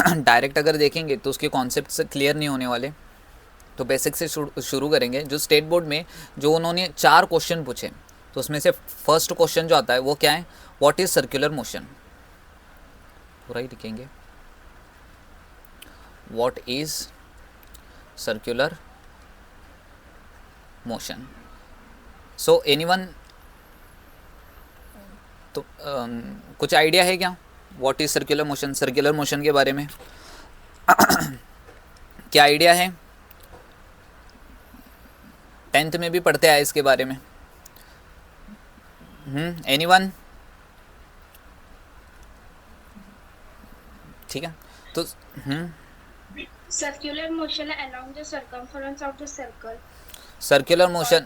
Direct अगर देखेंगे तो उसके कॉन्सेप्ट क्लियर नहीं होने वाले। तो बेसिक से शुरू करेंगे। जो स्टेट बोर्ड में जो उन्होंने 4 क्वेश्चन पूछे, तो उसमें से फर्स्ट क्वेश्चन जो आता है वो क्या है, व्हाट इज सर्कुलर मोशन। पूरा ही लिखेंगे, what is circular motion. So anyone, तो कुछ आइडिया है क्या what is circular motion, circular motion के बारे में क्या आइडिया है? 10th में भी पढ़ते आए इसके बारे में। एनीवन? ठीक है, तो Circular motion along the circumference of the circle. Circular motion,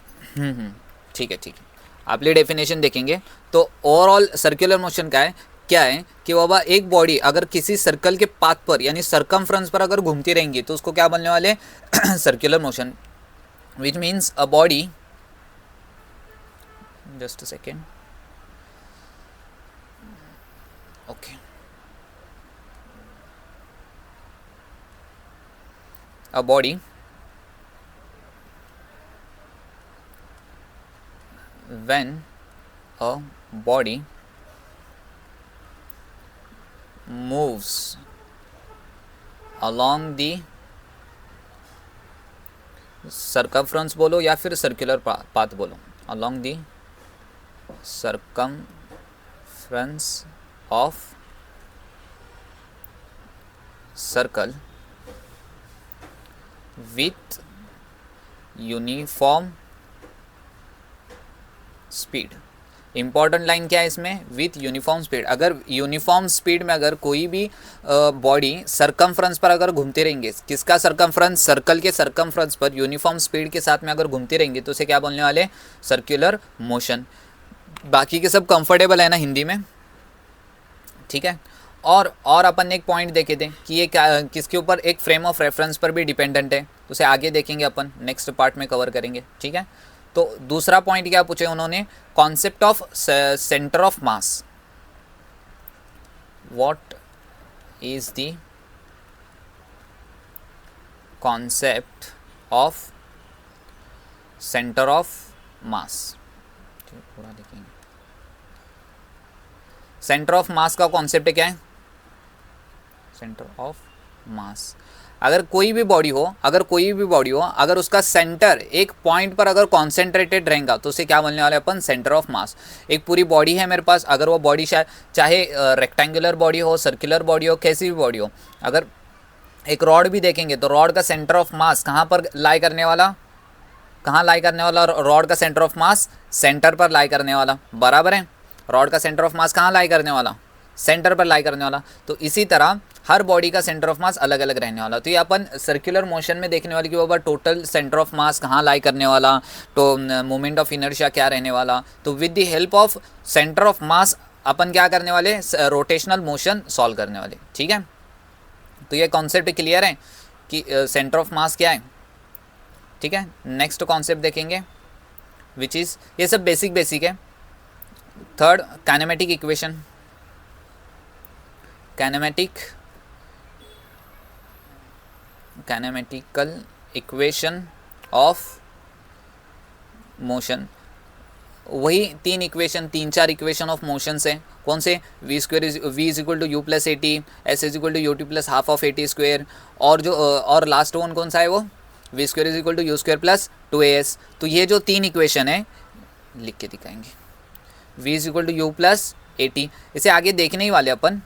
ठीक है ठीक है, आप ले डेफिनेशन देखेंगे तो ओवरऑल सर्कुलर मोशन का है क्या है कि बाबा एक बॉडी अगर किसी सर्कल के पाथ पर यानी सरकमफ्रेंस पर अगर घूमती रहेंगी तो उसको क्या बोलने वाले, circular motion, which means a body, just a second, okay, a body when a body moves along the circumference बोलो या फिर सर्कुलर पाथ बोलो, along the circumference of circle with uniform speed. Important line क्या है इसमें, with uniform speed. अगर uniform speed में अगर कोई भी बॉडी सरकमफ्रेंस पर अगर घूमते रहेंगे, किसका सरकमफ्रेंस, सर्कल के सरकमफ्रेंस पर यूनिफॉर्म स्पीड के साथ में अगर घूमते रहेंगे तो उसे क्या बोलने वाले, सर्कुलर मोशन। बाकी के सब कंफर्टेबल है ना हिंदी में, ठीक है। और अपन ने एक पॉइंट देखे थे कि ये क्या किसके ऊपर, एक फ्रेम ऑफ रेफरेंस पर भी डिपेंडेंट है, तो उसे आगे देखेंगे अपन, नेक्स्ट पार्ट में कवर करेंगे, ठीक है। तो दूसरा पॉइंट क्या पूछे उन्होंने, concept of centre of mass. What is the concept of centre of मास, पूरा देखेंगे। सेंटर ऑफ मास का कॉन्सेप्ट क्या है, सेंटर ऑफ मास, अगर कोई भी बॉडी हो, अगर उसका सेंटर एक पॉइंट पर अगर कॉन्सेंट्रेटेड रहेगा तो उसे क्या बोलने वाले अपन, सेंटर ऑफ मास। एक पूरी बॉडी है मेरे पास, अगर वो बॉडी चाहे रेक्टेंगुलर बॉडी हो, सर्कुलर बॉडी हो, कैसी भी बॉडी हो, अगर एक रॉड भी देखेंगे तो रॉड का सेंटर ऑफ मास कहाँ पर लाई करने वाला, रॉड का सेंटर ऑफ मास सेंटर पर लाई करने वाला, बराबर है। रॉड का सेंटर ऑफ मास कहाँ लाई करने वाला, सेंटर पर लाई करने वाला। तो इसी तरह हर बॉडी का सेंटर ऑफ मास अलग अलग रहने वाला। तो ये अपन सर्कुलर मोशन में देखने वाले कि बाबा टोटल सेंटर ऑफ मास कहाँ लाई करने वाला, तो मोमेंट ऑफ इनर्शिया क्या रहने वाला। तो with the help of centre of mass अपन क्या करने वाले, रोटेशनल मोशन सॉल्व करने वाले, ठीक है। तो ये कॉन्सेप्ट क्लियर है कि सेंटर ऑफ मास क्या है, ठीक है। नेक्स्ट कॉन्सेप्ट देखेंगे विच इज़, ये सब बेसिक है। Third, kinematic equation, kinematical equation of motion. वही तीन चार इक्वेशन ऑफ मोशन है। कौन से, v is equal to u plus a t, s is equal to u t plus half of a t square, और जो और लास्ट वन कौन सा है, वो v square is equal to u square plus 2as। तो ये जो 3 इक्वेशन है लिख के दिखाएंगे, v is equal to u plus a t, इसे आगे देखने ही वाले अपन।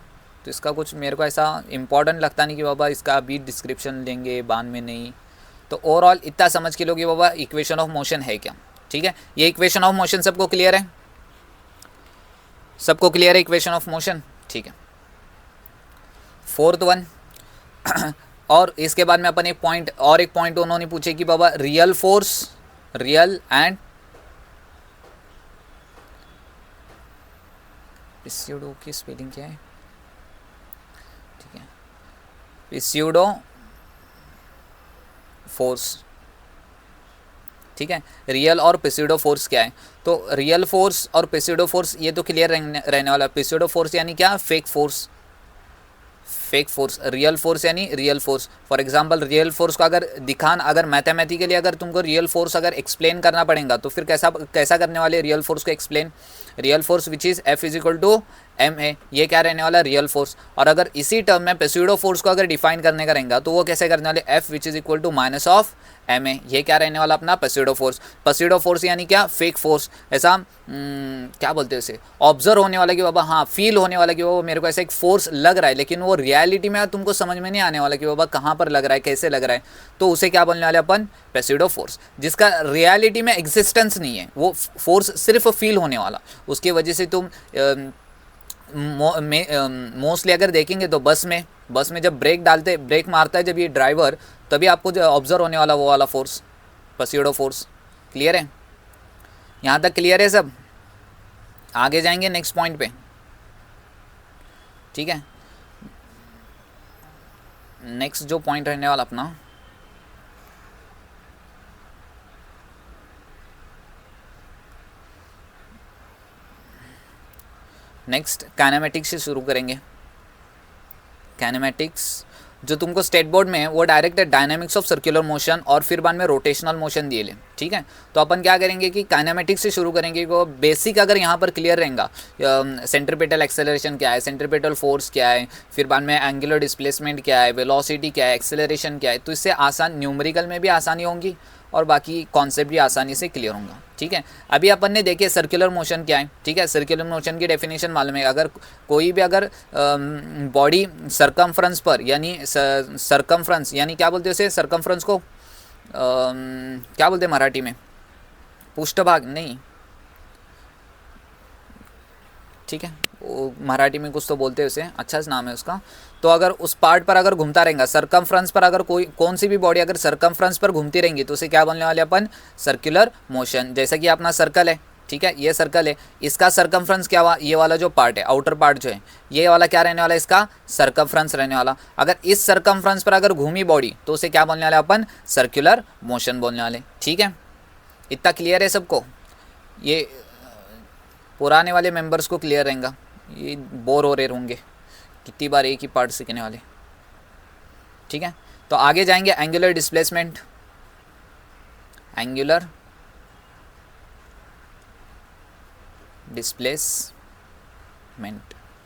तो इसका कुछ मेरे को ऐसा इंपॉर्टेंट लगता नहीं कि बाबा इसका अभी डिस्क्रिप्शन लेंगे बाद में, नहीं। तो ओवरऑल इतना समझ के लो कि बाबा इक्वेशन ऑफ मोशन है क्या, ठीक है। ये इक्वेशन ऑफ मोशन सबको क्लियर है, सबको क्लियर है इक्वेशन ऑफ मोशन, ठीक है। फोर्थ वन और इसके बाद में अपन एक पॉइंट उन्होंने पूछे कि बाबा रियल फोर्स, रियल एंड पिस्यूडो की स्पेलिंग क्या है, ठीक है, पिस्यूडो फोर्स, ठीक है। रियल और पिस्यूडो फोर्स क्या है, तो रियल फोर्स और पिस्यूडो फोर्स ये तो क्लियर रहने वाला। पिस्यूडो फोर्स यानी क्या, fake force, fake force, real force यानी real force. For example real force को अगर मैथमेटिकली अगर तुमको रियल फोर्स अगर एक्सप्लेन करना पड़ेगा तो फिर कैसा कैसा करने वाले रियल फोर्स को explain, real force which is F is equal to m a, ये क्या रहने वाला रियल फोर्स। और अगर इसी टर्म में पेस्यूडो फोर्स को अगर डिफाइन करने का रहेगा तो वो कैसे करने वाले, F which is equal to minus of m a, ये क्या रहने वाला अपना पेस्यूडो फोर्स। पेस्यूडो फोर्स यानी क्या, फेक फोर्स, ऐसा क्या बोलते हैं उसे, ऑब्जर्व होने वाला कि बाबा हाँ फील होने वाला कि वो मेरे को ऐसा एक फोर्स लग रहा है, लेकिन वो रियलिटी में तुमको समझ में नहीं आने वाला कि बाबा कहाँ पर लग रहा है, कैसे लग रहा है, तो उसे क्या बोलने वाले अपन, पेस्यूडो फोर्स, जिसका रियलिटी में एग्जिस्टेंस नहीं है, वो फोर्स सिर्फ फील होने वाला। उसकी वजह से तुम मोस्टली अगर देखेंगे तो बस में जब ब्रेक मारता है जब ये ड्राइवर, तभी आपको जो ऑब्जर्व होने वाला वो वाला फोर्स, पेस्यूडो फोर्स। क्लियर है, यहाँ तक क्लियर है सब। आगे जाएंगे नेक्स्ट पॉइंट पे, ठीक है। नेक्स्ट जो पॉइंट रहने वाला अपना, नेक्स्ट काइनेमेटिक्स से शुरू करेंगे। काइनेमेटिक्स जो तुमको स्टेट बोर्ड में है वो direct dynamics of circular motion और फिर बाद में रोटेशनल मोशन दिए ले, ठीक है। तो अपन क्या करेंगे कि काइनेमेटिक्स से शुरू करेंगे, वो बेसिक अगर यहाँ पर क्लियर रहेगा, सेंट्रीपिटल एक्सेलरेशन क्या है, सेंट्रीपिटल फोर्स क्या है, फिर बाद में एंगुलर डिस्प्लेसमेंट क्या है, वेलोसिटी क्या है, एक्सेलरेशन क्या है, तो इससे आसान न्यूमेरिकल में भी आसानी होंगी और बाकी कॉन्सेप्ट भी आसानी से क्लियर होगा, ठीक है। अभी अपन ने देखे सर्कुलर मोशन क्या है, ठीक है। सर्कुलर मोशन की डेफिनेशन मालूम है, अगर कोई भी अगर बॉडी सरकमफ्रेंस पर, यानी सरकमफ्रेंस यानी क्या बोलते हैं उसे, सरकमफ्रेंस को क्या बोलते हैं मराठी में, पृष्ठभाग नहीं, ठीक है, वो मराठी में कुछ तो बोलते हैं उसे, अच्छा नाम है उसका। तो अगर उस पार्ट पर अगर घूमता रहेगा, सरकमफ्रेंस पर अगर कौन सी भी बॉडी अगर सरकमफ्रेंस पर घूमती रहेंगी तो उसे क्या बोलने वाले अपन, सर्कुलर मोशन। जैसा कि अपना सर्कल है, ठीक है, ये सर्कल है, इसका सरकमफ्रेंस क्या हुआ, ये वाला जो पार्ट है, आउटर पार्ट जो है, ये वाला क्या रहने वाला है, इसका सरकमफ्रेंस रहने वाला। अगर इस सरकमफ्रेंस पर अगर घूमी बॉडी तो उसे क्या बोलने वाले अपन, सर्कुलर मोशन बोलने वाले, ठीक है। इतना क्लियर है सबको, ये पुराने वाले मेंबर्स को क्लियर रहेगा, ये बोर हो रहे होंगे कितनी बार एक ही पार्ट सीखने वाले, ठीक है। तो आगे जाएंगे, एंगुलर डिस्प्लेसमेंट, एंगुलर डिस्प्लेसमेंट,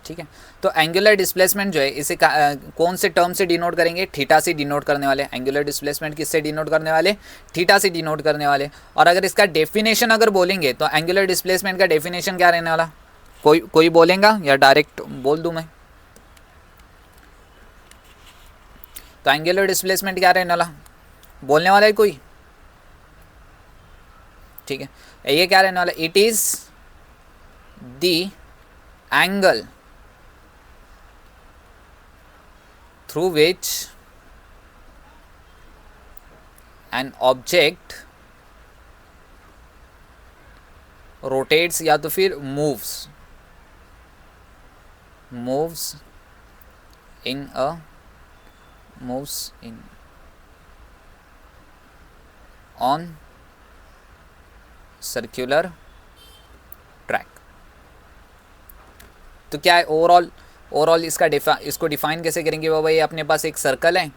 ठीक है। तो एंगुलर डिस्प्लेसमेंट जो है इसे कौन से टर्म से डिनोट करेंगे, थीटा से डिनोट करने वाले। एंगुलर डिस्प्लेसमेंट किससे डिनोट करने वाले, थीटा से डिनोट करने वाले। और अगर इसका डेफिनेशन अगर बोलेंगे तो एंगुलर डिस्प्लेसमेंट का डेफिनेशन क्या रहने वाला, कोई बोलेगा या डायरेक्ट बोल दूं मैं, तो एंगुलर डिस्प्लेसमेंट क्या रहने वाला, बोलने वाला है कोई, ठीक है। ये क्या रहने वाला, it is the angle through which an object rotates या तो फिर moves in on circular track। तो क्या है ओवरऑल इसको डिफाइन कैसे करेंगे बाबा, ये अपने पास एक सर्कल है,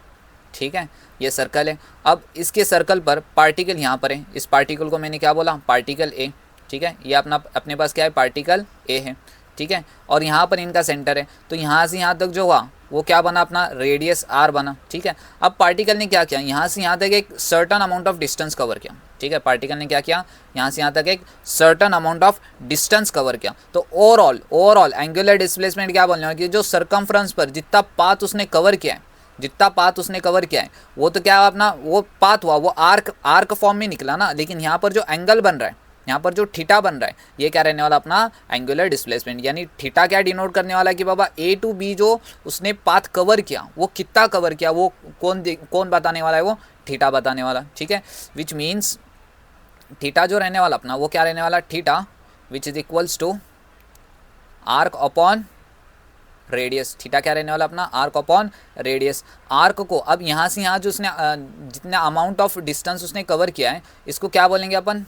ठीक है, ये सर्कल है। अब इसके सर्कल पर पार्टिकल यहाँ पर है, इस पार्टिकल को मैंने क्या बोला, पार्टिकल ए, ठीक है, ये अपने पास क्या है, पार्टिकल ए है, ठीक है। और यहाँ पर इनका सेंटर है, तो यहाँ से यहाँ तक जो हुआ वो क्या बना, अपना रेडियस आर बना, ठीक है। अब पार्टिकल ने क्या किया, यहाँ से यहाँ तक एक certain amount of distance cover किया, ठीक है। पार्टिकल ने क्या किया, यहाँ से यहाँ तक एक certain amount of distance cover किया। तो ओवरऑल एंगुलर डिस्प्लेसमेंट क्या बोलने वाला कि जो सरकमफ्रेंस पर जितना पाथ उसने कवर किया है, वो तो क्या अपना वो पाथ हुआ, वो आर्क फॉर्म में निकला ना, लेकिन यहाँ पर जो एंगल बन रहा है, यहाँ पर जो थीटा बन रहा है, ये क्या रहने वाला अपना एंगुलर डिस्प्लेसमेंट। यानी थीटा क्या डिनोट करने वाला कि बाबा ए टू बी जो उसने पाथ कवर किया, वो कितना कवर किया, वो कौन बताने वाला है, वो थीटा बताने वाला, ठीक है। विच मीन्स थीटा जो रहने वाला अपना वो क्या रहने वाला, theta which is equals to arc upon radius. Theta क्या रहने वाला अपना, आर्क अपॉन रेडियस। आर्क को अब यहाँ से यहाँ जो उसने जितना अमाउंट ऑफ डिस्टेंस उसने कवर किया है, इसको क्या बोलेंगे अपन,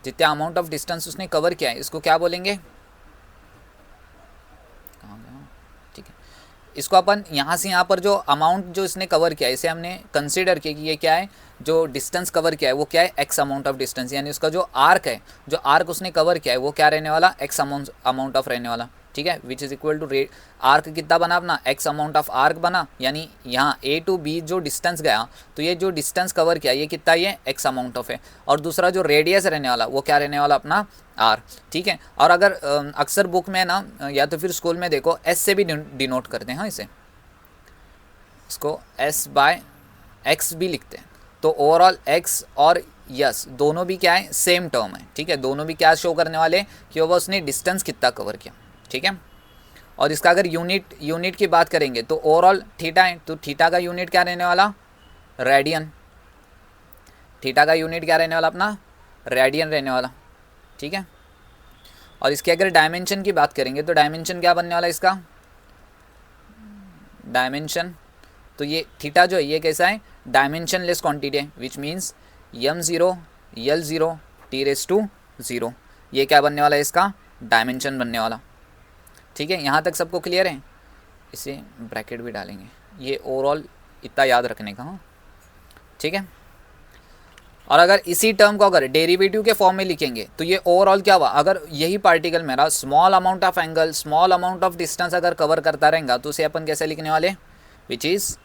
जितना अमाउंट ऑफ डिस्टेंस उसने कवर किया है इसको क्या बोलेंगे, ठीक है, इसको अपन यहाँ से यहाँ पर जो अमाउंट जो इसने कवर किया है इसे हमने कंसिडर किया कि ये क्या है, जो डिस्टेंस कवर किया है वो क्या है, एक्स अमाउंट ऑफ डिस्टेंस, यानी उसका जो आर्क है, जो आर्क उसने कवर किया है वो क्या रहने वाला, एक्स अमाउंट ऑफ रहने वाला, ठीक है, which is equal to rate arc कितना बना अपना, एक्स अमाउंट ऑफ आर्क बना, यानी यहाँ ए टू बी जो डिस्टेंस गया तो ये जो डिस्टेंस कवर किया ये कितना, ये एक्स अमाउंट ऑफ है, और दूसरा जो रेडियस रहने वाला वो क्या रहने वाला अपना आर, ठीक है। और अगर अक्सर बुक में ना या तो फिर स्कूल में देखो एस से भी डिनोट करते हैं, हाँ इसे, इसको एस बाय एक्स भी लिखते हैं, तो ओवरऑल एक्स और यस दोनों भी क्या है, सेम टर्म है, ठीक है, दोनों भी क्या शो करने वाले कि वो उसने डिस्टेंस कितना कवर किया, ठीक है। और इसका अगर यूनिट की बात करेंगे तो ओवरऑल थीटा है, तो थीटा का यूनिट क्या रहने वाला, रेडियन, थीटा का यूनिट क्या रहने वाला अपना, रेडियन रहने वाला, ठीक है। और इसके अगर डायमेंशन की बात करेंगे तो डायमेंशन क्या बनने वाला इसका, डायमेंशन, तो ये थीटा जो है ये कैसा है, डायमेंशन लेस क्वांटिटी है, which means m0 l0 t⁻0, ये क्या बनने वाला है, इसका डायमेंशन बनने वाला, ठीक है। यहाँ तक सबको क्लियर है, इसे ब्रैकेट भी डालेंगे, ये ओवरऑल इतना याद रखने का, हाँ ठीक है। और अगर इसी टर्म को अगर डेरिवेटिव के फॉर्म में लिखेंगे तो ये ओवरऑल क्या हुआ, अगर यही पार्टिकल मेरा small amount of angle, small amount of distance अगर कवर करता रहेगा तो उसे अपन कैसे लिखने वाले, विच इज़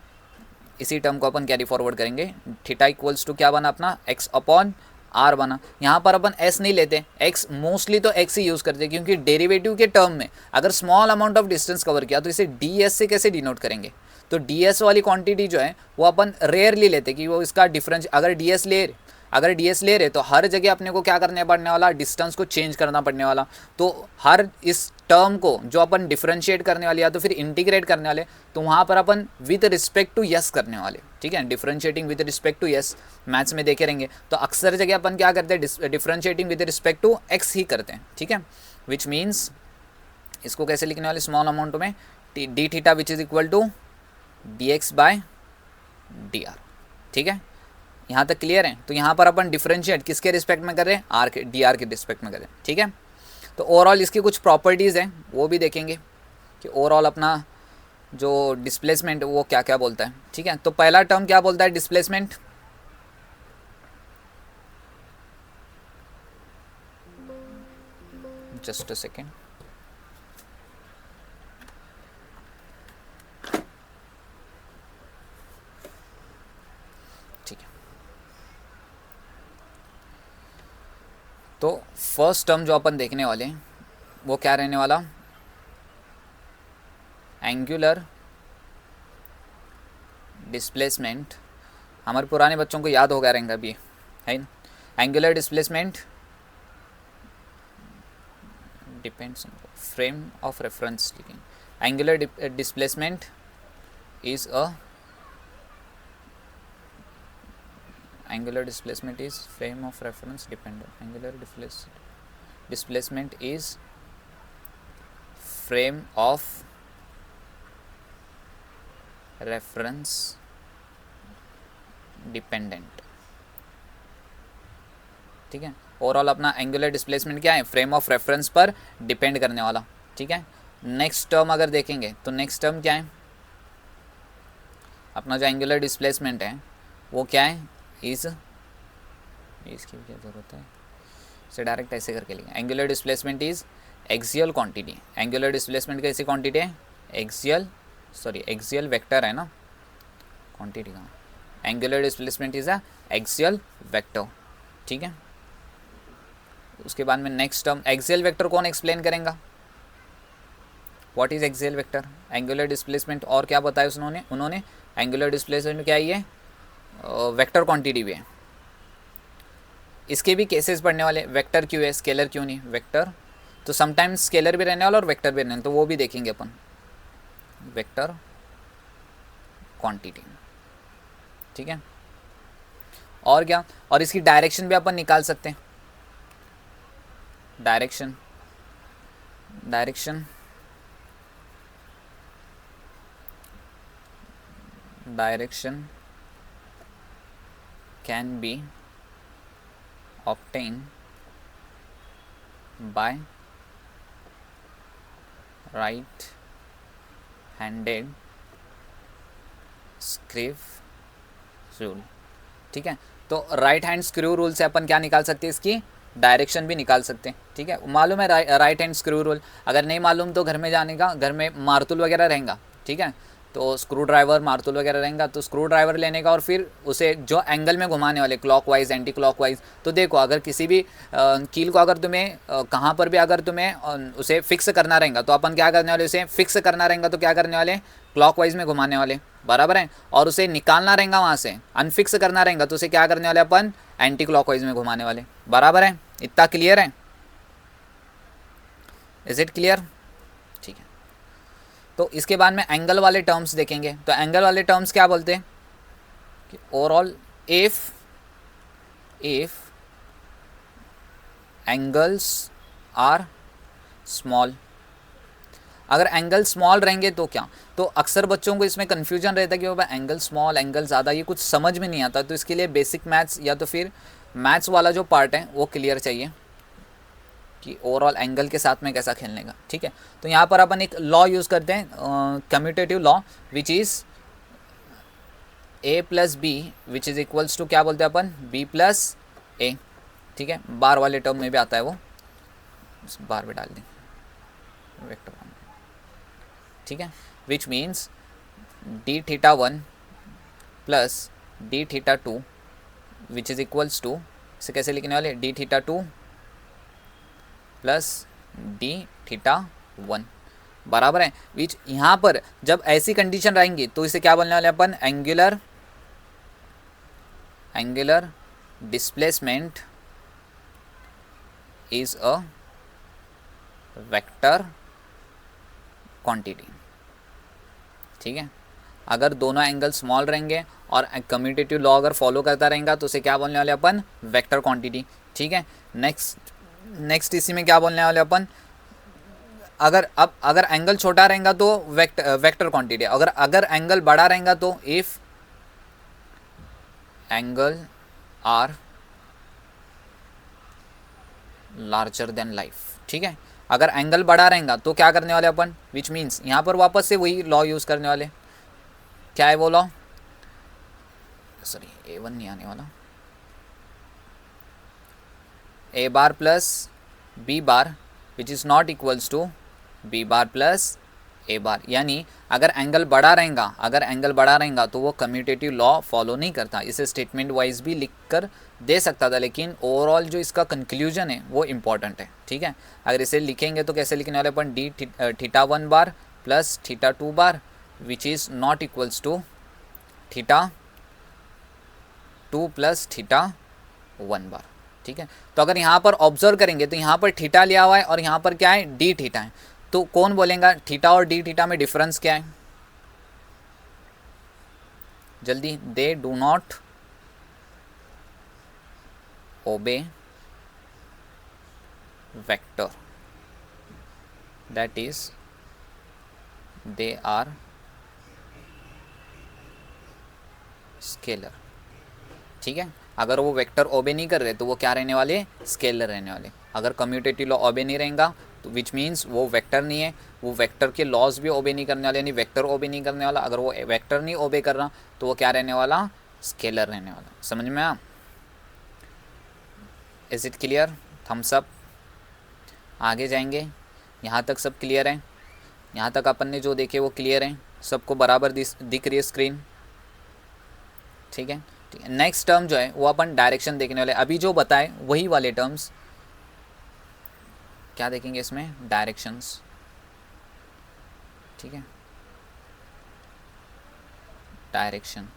इसी टर्म को अपन कैरी फॉरवर्ड करेंगे, थीटा इक्वल्स टू क्या बना अपना, एक्स अपॉन आर बना। यहाँ पर अपन एस नहीं लेते, एक्स मोस्टली तो एक्स ही यूज़ करते हैं, क्योंकि डेरिवेटिव के टर्म में अगर small amount of distance cover किया तो इसे डी एस से कैसे डिनोट करेंगे, तो डी एस वाली क्वांटिटी जो है वो अपन रेयरली लेते कि वो इसका डिफरेंस, अगर डी एस ले रहे तो हर जगह अपने को क्या करने पड़ने वाला, डिस्टेंस को चेंज करना पड़ने वाला, तो हर इस टर्म को जो अपन डिफरेंशिएट करने वाले या तो फिर इंटीग्रेट करने वाले तो वहाँ पर अपन विद रिस्पेक्ट टू यस करने वाले, ठीक है, differentiating with respect to yes, maths में देखे रहेंगे तो अक्सर जगह अपन क्या करते हैं, differentiating with respect to X ही करते हैं, ठीक है, विच मीन्स इसको कैसे लिखने वाले, स्मॉल अमाउंट में d theta which is equal to d x by d r, ठीक है, यहाँ तक क्लियर है। तो यहाँ पर अपन डिफरेंशिएट किसके रिस्पेक्ट में कर रहे हैं, आर के, डी आर के रिस्पेक्ट में कर रहे हैं, ठीक है। तो ओवरऑल इसकी कुछ प्रॉपर्टीज़ हैं वो भी देखेंगे कि ओवरऑल अपना जो डिस्प्लेसमेंट वो क्या क्या बोलता है, ठीक है। तो पहला टर्म क्या बोलता है, डिस्प्लेसमेंट, जस्ट अ सेकेंड, ठीक है। तो फर्स्ट टर्म जो अपन देखने वाले हैं वो क्या रहने वाला, एंगुलर डिस्प्लेसमेंट, हमारे पुराने बच्चों को याद होगा रहेंगे अभी, है ना, angular displacement depends on frame of reference, angular displacement is a angular displacement is frame of reference dependent, angular displacement is frame of reference dependent, ठीक है। ओवरऑल अपना एंगुलर डिस्प्लेसमेंट क्या है, फ्रेम ऑफ रेफरेंस पर depend करने वाला, ठीक है। नेक्स्ट टर्म अगर देखेंगे तो नेक्स्ट टर्म क्या है, अपना जो एंगुलर डिस्प्लेसमेंट है वो क्या है, इसकी क्या ज़रूरत है, इसे डायरेक्ट ऐसे करके लिखेंगे, angular displacement is axial quantity, angular displacement कैसी क्वांटिटी है, एक्सियल वेक्टर है ना, क्वांटिटी का, angular displacement is a axial vector, ठीक है। उसके बाद में नेक्स्ट टर्म, एक्सियल वेक्टर कौन एक्सप्लेन करेंगे, what is axial vector, angular displacement, और क्या बताया उन्होंने एंगुलर डिस्प्लेसमेंट क्या है, वेक्टर क्वांटिटी भी है, इसके भी केसेस पढ़ने वाले, वेक्टर क्यों है, स्केलर क्यों नहीं, वेक्टर तो समटाइम्स स्केलर भी रहने वाला और वेक्टर भी रहने वाला, तो वो भी देखेंगे अपन, वेक्टर क्वांटिटी, ठीक है। और क्या, और इसकी डायरेक्शन भी अपन निकाल सकते हैं, direction can be obtained by right handed screw rule, ठीक है। तो राइट हैंड स्क्रू रूल से अपन क्या निकाल सकते हैं, इसकी डायरेक्शन भी निकाल सकते हैं, ठीक है। मालूम है राइट हैंड स्क्रू रूल, अगर नहीं मालूम तो घर में जाने का, घर में मार्तुल वगैरह रहेगा, ठीक है। तो स्क्रू ड्राइवर मार्तुल वगैरह रहेगा, तो स्क्रू ड्राइवर लेने का और फिर उसे जो एंगल में घुमाने वाले, क्लॉकवाइज एंटी क्लॉकवाइज। तो देखो अगर किसी भी कील को अगर तुम्हें कहाँ पर भी अगर तुम्हें उसे फिक्स करना रहेगा तो अपन क्या करने वाले, उसे फिक्स करना रहेगा तो क्या करने वाले, क्लॉकवाइज में घुमाने वाले, बराबर है। और उसे निकालना रहेगा वहाँ से, अनफिक्स करना रहेगा तो उसे क्या करने वाले अपन, एंटी क्लॉकवाइज में घुमाने वाले, बराबर है। इतना क्लियर है, इज इट क्लियर, ठीक है। तो इसके बाद में एंगल वाले टर्म्स देखेंगे। तो एंगल वाले टर्म्स क्या बोलते हैं कि overall if angles are small, अगर एंगल स्मॉल रहेंगे तो क्या, तो अक्सर बच्चों को इसमें कन्फ्यूजन रहता है कि बाबा एंगल स्मॉल एंगल ज़्यादा, ये कुछ समझ में नहीं आता। तो इसके लिए बेसिक मैथ्स या तो फिर मैथ्स वाला जो पार्ट है वो क्लियर चाहिए कि ओवरऑल एंगल के साथ में कैसा खेलने का, ठीक है। तो यहाँ पर अपन एक लॉ यूज़ करते हैं, commutative law, which is a plus b which is equals to क्या बोलते हैं अपन, b प्लस ए, ठीक है। बार वाले टर्म में भी आता है वो, बार भी डाल दें वेक्टर, ठीक है। Which means d theta 1 plus d theta 2 which is equals to, इसे कैसे लिखने वाले, d theta 2 plus d theta 1, बराबर है। विच यहाँ पर जब ऐसी कंडीशन रहेंगी तो इसे क्या बोलने वाले अपन, angular displacement is a vector quantity, ठीक है। अगर दोनों एंगल स्मॉल रहेंगे और कम्यूटेटिव लॉ अगर फॉलो करता रहेगा तो उसे क्या बोलने वाले अपन, वेक्टर क्वांटिटी, ठीक है। नेक्स्ट इसी में क्या बोलने वाले अपन, अगर एंगल छोटा रहेगा तो वेक्टर क्वांटिटी, अगर एंगल बड़ा रहेगा तो if angle are larger than life, ठीक है। अगर एंगल बड़ा रहेगा तो क्या करने वाले अपन, विच मीन्स यहाँ पर वापस से वही लॉ यूज़ करने वाले, क्या है वो लॉ, सॉरी A1 नहीं आने वाला, a bar plus b bar which is not equals to b bar plus a bar. यानी अगर एंगल बड़ा रहेगा तो वो कम्यूटेटिव लॉ फॉलो नहीं करता। इसे स्टेटमेंट वाइज भी लिख कर दे सकता था, लेकिन ओवरऑल जो इसका कंक्लूजन है वो इम्पॉर्टेंट है, ठीक है। अगर इसे लिखेंगे तो कैसे लिखने वाले अपन, D theta 1 bar plus theta 2 bar which is not equals to theta 2 plus theta 1 bar, ठीक है। तो अगर यहाँ पर ऑब्जर्व करेंगे तो यहाँ पर थीटा लिया हुआ है और यहाँ पर क्या है, डी थीटा है। तो कौन बोलेगा थीटा और डी थीटा में डिफरेंस क्या है, जल्दी, they do not obey vector, that is they are scalar, ठीक है। अगर वो वेक्टर ओबे नहीं कर रहे तो वो क्या रहने वाले, स्केलर रहने वाले। अगर कम्यूटेटिव लॉ ओबे नहीं रहेगा तो विच मीन्स वो वेक्टर नहीं है, वो वेक्टर के लॉज भी ओबे नहीं करने वाले, यानी वेक्टर ओबे नहीं करने वाला। अगर वो वेक्टर नहीं ओबे कर रहा तो वो क्या रहने वाला, स्केलर रहने वाला। समझ में आ, is it clear, thumbs up. आगे जाएंगे, यहाँ तक सब क्लियर है, यहाँ तक अपन ने जो देखे वो क्लियर है, सबको बराबर दिख रही है स्क्रीन, ठीक है। नेक्स्ट टर्म जो है वो अपन डायरेक्शन देखने वाले, अभी जो बताए वही वाले टर्म्स क्या देखेंगे इसमें, डायरेक्शंस, ठीक है, डायरेक्शन,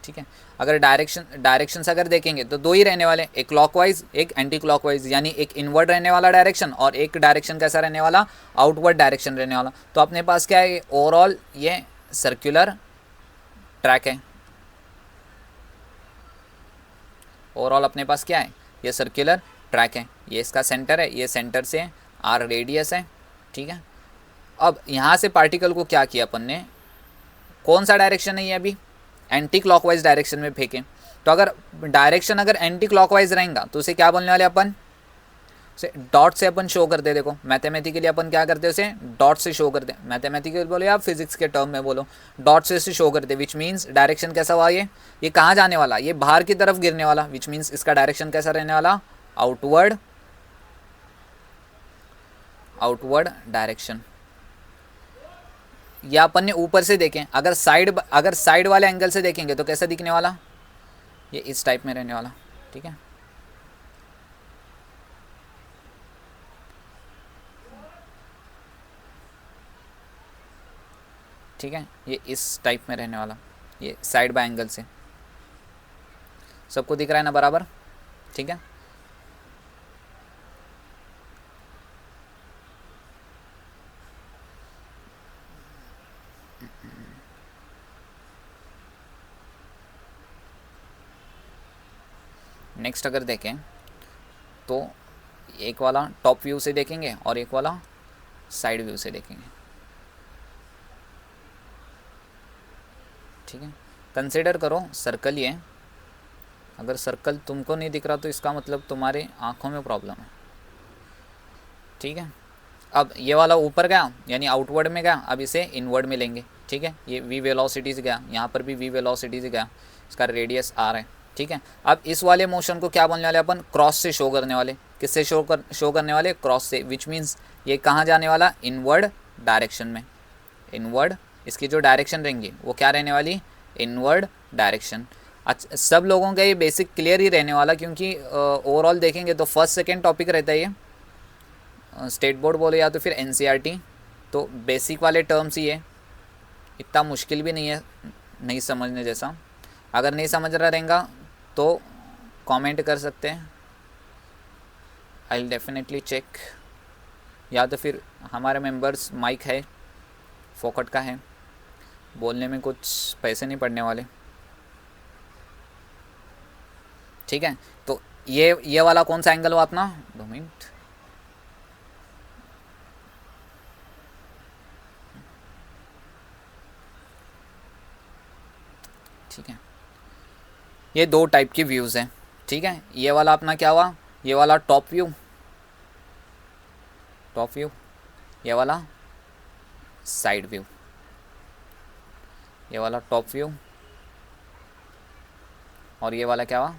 ठीक है। अगर डायरेक्शंस अगर देखेंगे तो दो ही रहने वाले, एक क्लॉकवाइज एक एंटी क्लॉकवाइज, यानी एक इनवर्ड रहने वाला डायरेक्शन और एक डायरेक्शन कैसा रहने वाला, आउटवर्ड डायरेक्शन रहने वाला। तो अपने पास क्या है, ओवरऑल ये सर्कुलर ट्रैक है, ओवरऑल अपने पास क्या है, ये सर्कुलर ट्रैक है, ये इसका सेंटर है, ये सेंटर से आर रेडियस है, ठीक है। अब यहाँ से पार्टिकल को क्या किया अपन ने, कौन सा डायरेक्शन है ये, अभी एंटी क्लॉकवाइज डायरेक्शन में फेंकें। तो अगर डायरेक्शन अगर एंटी क्लॉकवाइज रहेगा तो उसे क्या बोलने वाले अपन, से डॉट से अपन शो करते हैं। देखो मैथमेटिकली अपन क्या करते हैं, उसे डॉट से शो करते हैं। मैथमेटिकल बोलो या फिजिक्स के टर्म में बोलो, डॉट से इसे शो करते हैं, विच मीन्स डायरेक्शन कैसा हुआ, ये कहाँ जाने वाला, ये बाहर की तरफ गिरने वाला, विच मीन्स इसका डायरेक्शन कैसा रहने वाला, आउटवर्ड, आउटवर्ड डायरेक्शन। या अपन ने ऊपर से देखें, अगर साइड वाले एंगल से देखेंगे तो कैसा दिखने वाला, ये इस टाइप में रहने वाला, ठीक है। ठीक है, ये इस टाइप में रहने वाला, ये साइड बाय एंगल से। सबको दिख रहा है ना बराबर, ठीक है। नेक्स्ट अगर देखें तो एक वाला टॉप व्यू से देखेंगे और एक वाला साइड व्यू से देखेंगे, ठीक है। कंसिडर करो सर्कल ये, अगर सर्कल तुमको नहीं दिख रहा तो इसका मतलब तुम्हारे आँखों में प्रॉब्लम है, ठीक है। अब ये वाला ऊपर गया यानी आउटवर्ड में गया, अब इसे इनवर्ड में लेंगे, ठीक है। ये v वेलोसिटी से गया, यहाँ पर भी v वेलोसिटी से गया, इसका रेडियस r है, ठीक है। अब इस वाले मोशन को क्या बोलने वाले अपन, क्रॉस से शो करने वाले। किससे शो करने वाले, क्रॉस से, विच मीन्स ये कहाँ जाने वाला, इनवर्ड डायरेक्शन में। इनवर्ड, इसकी जो डायरेक्शन रहेंगी वो क्या रहने वाली, इनवर्ड डायरेक्शन। अच्छा, सब लोगों का ये बेसिक क्लियर ही रहने वाला, क्योंकि ओवरऑल देखेंगे तो फर्स्ट सेकेंड टॉपिक रहता है ये, स्टेट बोर्ड बोले या तो फिर एनसीईआरटी, तो बेसिक वाले टर्म्स ही है, इतना मुश्किल भी नहीं है नहीं समझने जैसा। अगर नहीं समझ रहा रहेगा तो कमेंट कर सकते हैं, आई विल डेफिनेटली चेक। या तो फिर हमारे मेंबर्स माइक है, फोकट का है, बोलने में कुछ पैसे नहीं पड़ने वाले, ठीक है। तो ये वाला कौन सा एंगल हुआ अपना, 2 मिनट, ठीक है। ये 2 टाइप की व्यूज़ हैं, ठीक है। ये वाला अपना क्या हुआ, ये वाला टॉप व्यू, ये वाला साइड व्यू, ये वाला टॉप व्यू, और ये वाला क्या हुआ,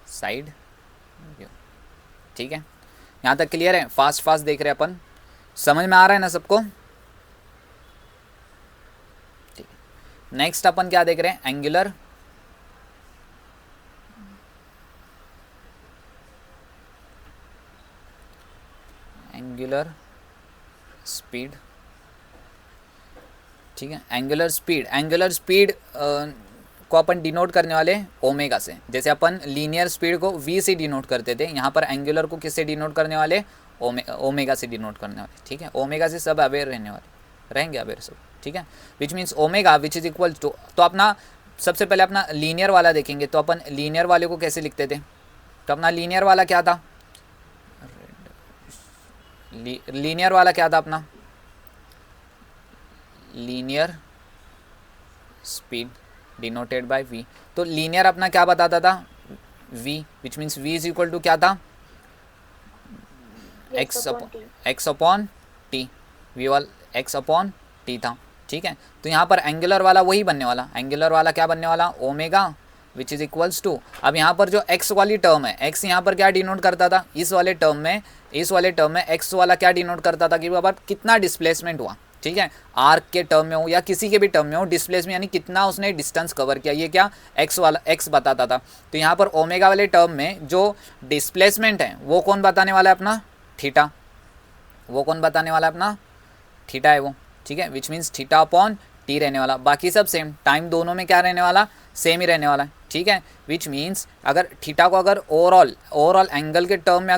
साइड व्यू, ठीक है। यहाँ तक क्लियर है, फास्ट देख रहे हैं अपन, समझ में आ रहा है ना सबको, ठीक है। नेक्स्ट अपन क्या देख रहे हैं, एंगुलर स्पीड, ठीक है। एंगुलर स्पीड को अपन डिनोट करने वाले ओमेगा से, जैसे अपन लीनियर स्पीड को v से डिनोट करते थे, यहाँ पर एंगुलर को किससे डिनोट करने वाले, ओमेगा से डिनोट करने वाले, ठीक है। ओमेगा से सब अवेयर रहने वाले, रहेंगे अवेयर सब, ठीक है। Which means omega which is equal to, तो अपना सबसे पहले अपना लीनियर वाला देखेंगे, तो अपन लीनियर वाले को कैसे लिखते थे, तो अपना लीनियर वाला क्या था, लीनियर वाला क्या था अपना, linear speed denoted by v। तो लीनियर अपना क्या बताता था, v, which means v is equal to क्या था, x अपॉन टी, वी वाला x अपॉन टी था, ठीक है। तो यहाँ पर एंगुलर वाला वही बनने वाला, एंगुलर वाला क्या बनने वाला, omega which is equals to, अब यहाँ पर जो x वाली टर्म है, x यहाँ पर क्या डिनोट करता था, इस वाले टर्म में x वाला क्या डिनोट करता था कि बाबा कितना डिस्प्लेसमेंट हुआ, ठीक है। आर्क के टर्म में हो या किसी के भी टर्म में हो, डिस्प्लेसमेंट यानी कितना उसने डिस्टेंस कवर किया, ये क्या x बताता था। तो यहाँ पर ओमेगा वाले टर्म में जो डिस्प्लेसमेंट है वो कौन बताने वाला है, अपना थीटा, वो कौन बताने वाला है, अपना थीटा है वो, ठीक है। Which means theta upon T रहने वाला, बाकी सब सेम, टाइम दोनों में क्या रहने वाला, सेम ही रहने वाला है, ठीक है। विच मीन्स अगर थीटा को अगर ओवरऑल एंगल के टर्म में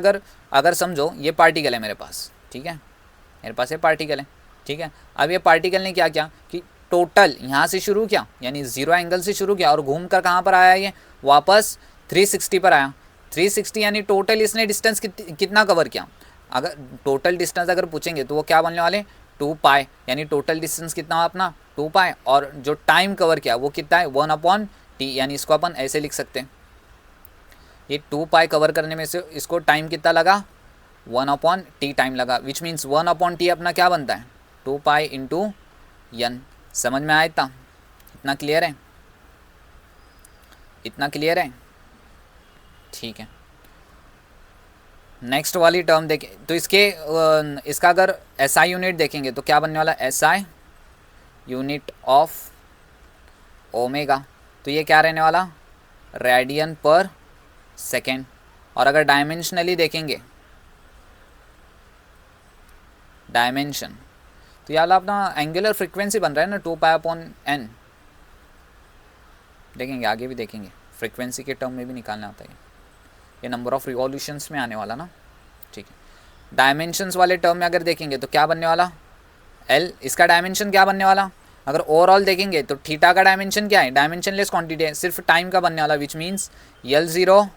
अगर समझो, ये पार्टिकल है मेरे पास, ठीक है, मेरे पास ये पार्टिकल है, ठीक है। अब ये पार्टिकल ने क्या किया कि टोटल यहाँ से शुरू किया, यानी 0 एंगल से शुरू किया और घूम कर कहाँ पर आया, ये वापस 360 पर आया, 360 यानी टोटल इसने डिस्टेंस कितना कवर किया। अगर टोटल डिस्टेंस अगर पूछेंगे तो वो क्या बनने वाले, 2 पाई, यानी टोटल डिस्टेंस कितना हुआ अपना 2 पाई, और जो टाइम कवर किया वो कितना है, 1 अपॉन टी, यानी इसको अपन ऐसे लिख सकते हैं, ये 2 पाई कवर करने में से इसको टाइम कितना लगा, 1/t टाइम लगा, विच मीन्स 1/t अपना क्या बनता है 2 पाई इंटू n। समझ में आया इतना? इतना क्लियर है? इतना क्लियर है? ठीक है। नेक्स्ट वाली टर्म देखें तो इसका अगर SI यूनिट देखेंगे तो क्या बनने वाला SI यूनिट ऑफ ओमेगा, तो ये क्या रहने वाला रेडियन पर सेकेंड। और अगर डायमेंशनली देखेंगे डायमेंशन, तो ये वाला अपना एंगुलर फ्रीक्वेंसी बन रहा है ना 2π/n। देखेंगे आगे भी देखेंगे, फ्रीक्वेंसी के टर्म में भी निकालना आता है ये नंबर ऑफ रिवॉल्यूशंस में आने वाला ना। ठीक है। डायमेंशंस वाले टर्म में अगर देखेंगे तो क्या बनने वाला L, इसका डायमेंशन क्या बनने वाला? अगर ओवरऑल देखेंगे तो थीटा का डायमेंशन क्या है, डायमेंशन लेस क्वांटिटी है, सिर्फ टाइम का बनने वाला, which means L0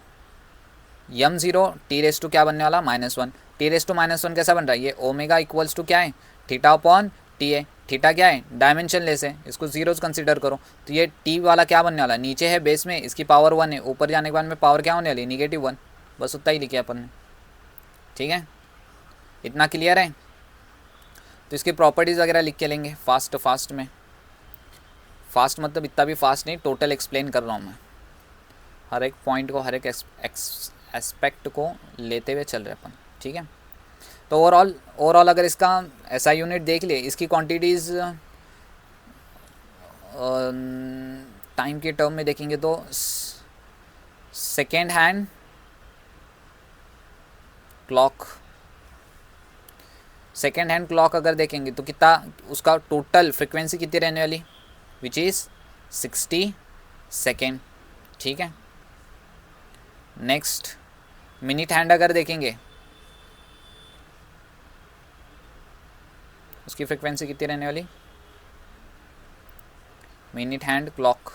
m0 t⁻² क्या बनने वाला -1। t⁻⁻1 कैसा बन रहा है, ये ओमेगा इक्वल्स टू क्या है θ/t है। थीटा क्या है डायमेंशन लेस है, इसको जीरोज कंसीडर करो। तो ये t वाला क्या बनने वाला, नीचे है बेस में, इसकी पावर 1 है, ऊपर जाने के बाद में पावर क्या होने वाली -1। बस उतना ही लिखे अपन ने। ठीक है, इतना क्लियर है? तो इसकी प्रॉपर्टीज़ वगैरह लिख के लेंगे फास्ट में। फास्ट मतलब इतना भी फास्ट नहीं, टोटल एक्सप्लेन कर रहा हूँ मैं, हर एक पॉइंट को, हर एक एस्पेक्ट को लेते हुए चल रहे अपन। ठीक है। तो ओवरऑल अगर इसका SI यूनिट देख ले, इसकी क्वांटिटीज़ टाइम के टर्म में देखेंगे तो सेकेंड हैंड क्लॉक अगर देखेंगे तो कितना उसका टोटल फ्रिक्वेंसी कितनी रहने वाली, विच इज़ 60 सेकेंड। ठीक है। नेक्स्ट मिनट हैंड अगर देखेंगे उसकी फ्रिक्वेंसी कितनी रहने वाली, मिनट हैंड क्लॉक,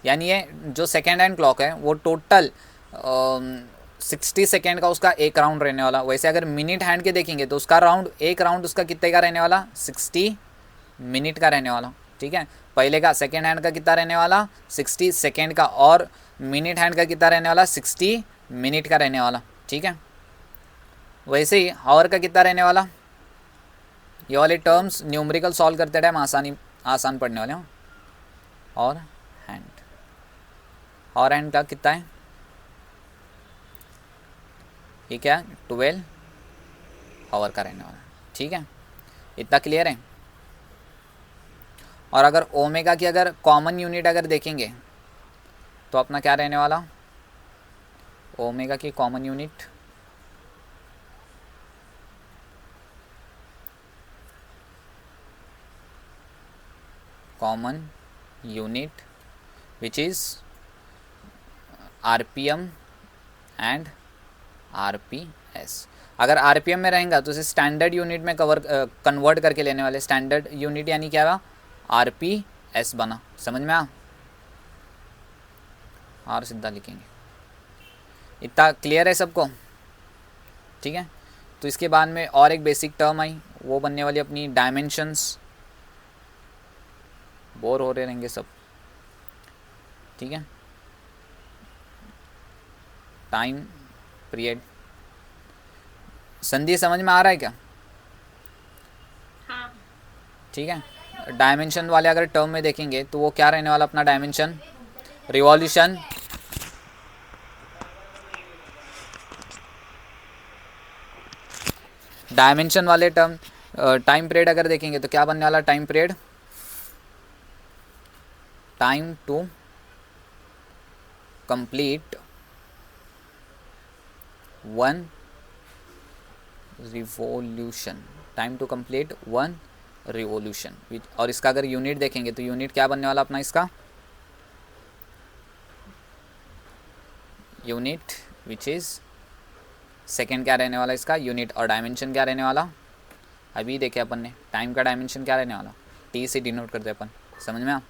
यानी ये जो सेकेंड हैंड क्लॉक है वो टोटल 60 सेकेंड का उसका एक राउंड रहने वाला। वैसे अगर मिनट हैंड के देखेंगे तो उसका एक राउंड उसका कितने का रहने वाला, 60 मिनट का रहने वाला। ठीक है। पहले का सेकेंड हैंड का कितना रहने वाला 60 सेकेंड का, और मिनट हैंड का कितना रहने वाला 60 मिनट का रहने वाला। ठीक है। वैसे ही हावर का कितना रहने वाला, ये वाले टर्म्स न्यूमेरिकल सॉल्व करते टाइम आसान पढ़ने वाले हैं। और हैंड का कितना है, ये क्या 12 हावर का रहने वाला। ठीक है, इतना क्लियर है? और अगर ओमेगा की अगर कॉमन यूनिट अगर देखेंगे तो अपना क्या रहने वाला, ओमेगा की common unit which is RPM and RPS। अगर RPM में रहेगा तो इसे स्टैंडर्ड यूनिट में कन्वर्ट करके लेने वाले। स्टैंडर्ड यूनिट यानी क्या हुआ, RPS बना। समझ में आ, और सीधा लिखेंगे। इतना क्लियर है सबको? ठीक है। तो इसके बाद में और एक बेसिक टर्म आई, वो बनने वाली अपनी डायमेंशंस। बोर हो रहे रहेंगे सब। ठीक है। टाइम पीरियड, संधि समझ में आ रहा है क्या? हाँ। ठीक है। डायमेंशन वाले अगर टर्म में देखेंगे तो वो क्या रहने वाला अपना डायमेंशन, रिवॉल्यूशन, डायमेंशन वाले टर्म। टाइम पीरियड अगर देखेंगे तो क्या बनने वाला time period, time to complete 1 revolution, time to complete 1 revolution. और इसका अगर यूनिट देखेंगे तो यूनिट क्या बनने वाला अपना, इसका यूनिट विच इज़ सेकेंड क्या रहने वाला इसका यूनिट, और डायमेंशन क्या रहने वाला, अभी देखे अपन ने टाइम का डायमेंशन क्या रहने वाला, T से डिनोट करते अपन। समझ में आ?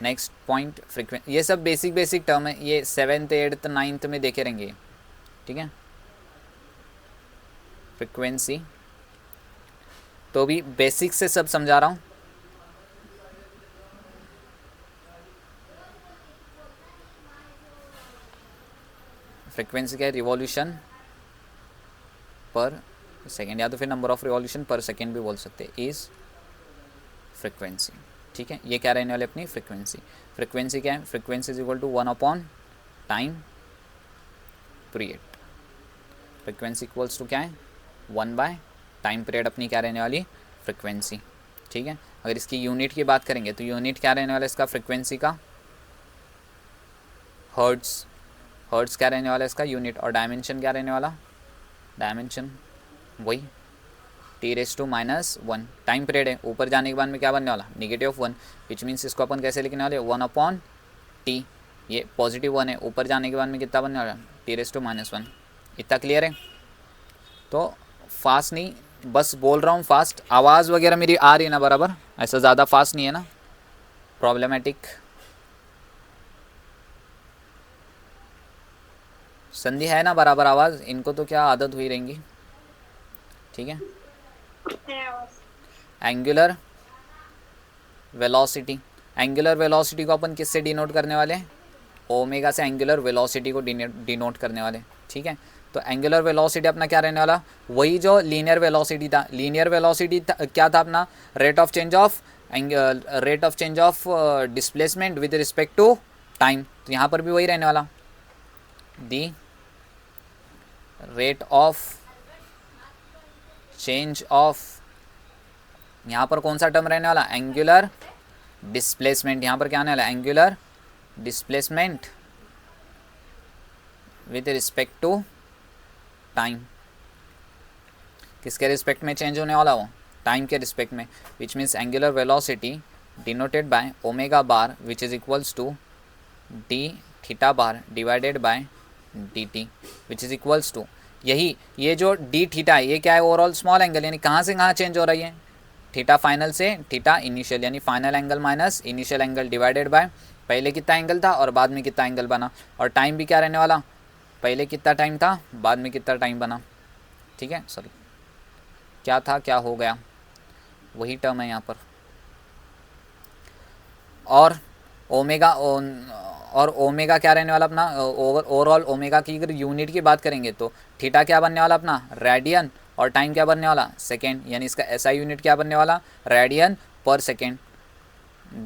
Next point frequency. ये सब बेसिक टर्म है, ये 7th 8th 9th में देखे रहेंगे। ठीक है। फ्रीक्वेंसी तो भी बेसिक से सब समझा रहा हूँ। फ्रीक्वेंसी क्या है, रिवॉल्यूशन पर सेकेंड, या तो फिर नंबर ऑफ रिवॉल्यूशन पर सेकेंड भी बोल सकते हैं, इज़ फ्रिक्वेंसी। ठीक है, ये क्या रहने वाले अपनी फ्रिक्वेंसी। फ्रिक्वेंसी क्या है, frequency is equal to 1 upon time period. Frequency equals to क्या है, 1 बाय टाइम पीरियड अपनी क्या रहने वाली फ्रिक्वेंसी। ठीक है, अगर इसकी यूनिट की बात करेंगे तो यूनिट क्या रहने वाला इसका फ्रिक्वेंसी का, हर्ट्स। हर्ट्स क्या रहने वाला इसका यूनिट, और डायमेंशन क्या रहने वाला, डायमेंशन वही t⁻⁻1 टाइम पीरियड है, ऊपर जाने के बाद में क्या बनने वाला -1, विच मीन्स इसको अपन कैसे लिखने वाले 1 अपॉन टी, ये +1 है, ऊपर जाने के बाद में कितना बनने वाला t⁻⁻1। इतना क्लियर है। तो फास्ट नहीं, बस बोल रहा हूँ फास्ट, आवाज़ वगैरह मेरी आ रही है ना बराबर, ऐसा ज़्यादा फास्ट नहीं है ना, प्रॉब्लमेटिक। संधि है ना बराबर आवाज़, इनको तो क्या आदत हुई रहेंगी। ठीक है, एंगुलर वेलोसिटी, एंगुलर वेलोसिटी को अपन किससे डिनोट करने वाले हैं, ओमेगा से एंगुलर वेलोसिटी को डिनोट करने वाले। ठीक है, तो एंगुलर वेलोसिटी अपना क्या रहने वाला, वही जो लीनियर वेलोसिटी था। लीनियर वेलोसिटी क्या था अपना, rate of change of displacement with respect to time. तो यहाँ पर भी वही रहने वाला, the rate of change of, यहाँ पर कौन सा टर्म रहने वाला, एंगुलर डिस्प्लेसमेंट। यहाँ पर क्या आने वाला, angular displacement with respect to time. किसके रिस्पेक्ट में चेंज होने वाला, वो टाइम के रिस्पेक्ट में, which means angular velocity denoted by omega bar which is equals to d theta bar divided by D t which is equals to, यही ये जो डी थीटा है ये क्या है, ओवरऑल स्मॉल एंगल, यानी कहाँ से कहाँ चेंज हो रही है, थीटा फाइनल से थीटा इनिशियल, यानी final angle minus initial angle divided by पहले कितना एंगल था और बाद में कितना एंगल बना, और टाइम भी क्या रहने वाला, पहले कितना टाइम था बाद में कितना टाइम बना। ठीक है, सॉरी क्या था क्या हो गया, वही टर्म है यहाँ पर। और ओमेगा क्या रहने वाला अपना, ओवरऑल ओमेगा की अगर यूनिट की बात करेंगे तो थीटा क्या बनने वाला अपना, रेडियन, और टाइम क्या बनने वाला सेकेंड, यानी इसका एसआई यूनिट क्या बनने वाला, रेडियन पर सेकेंड।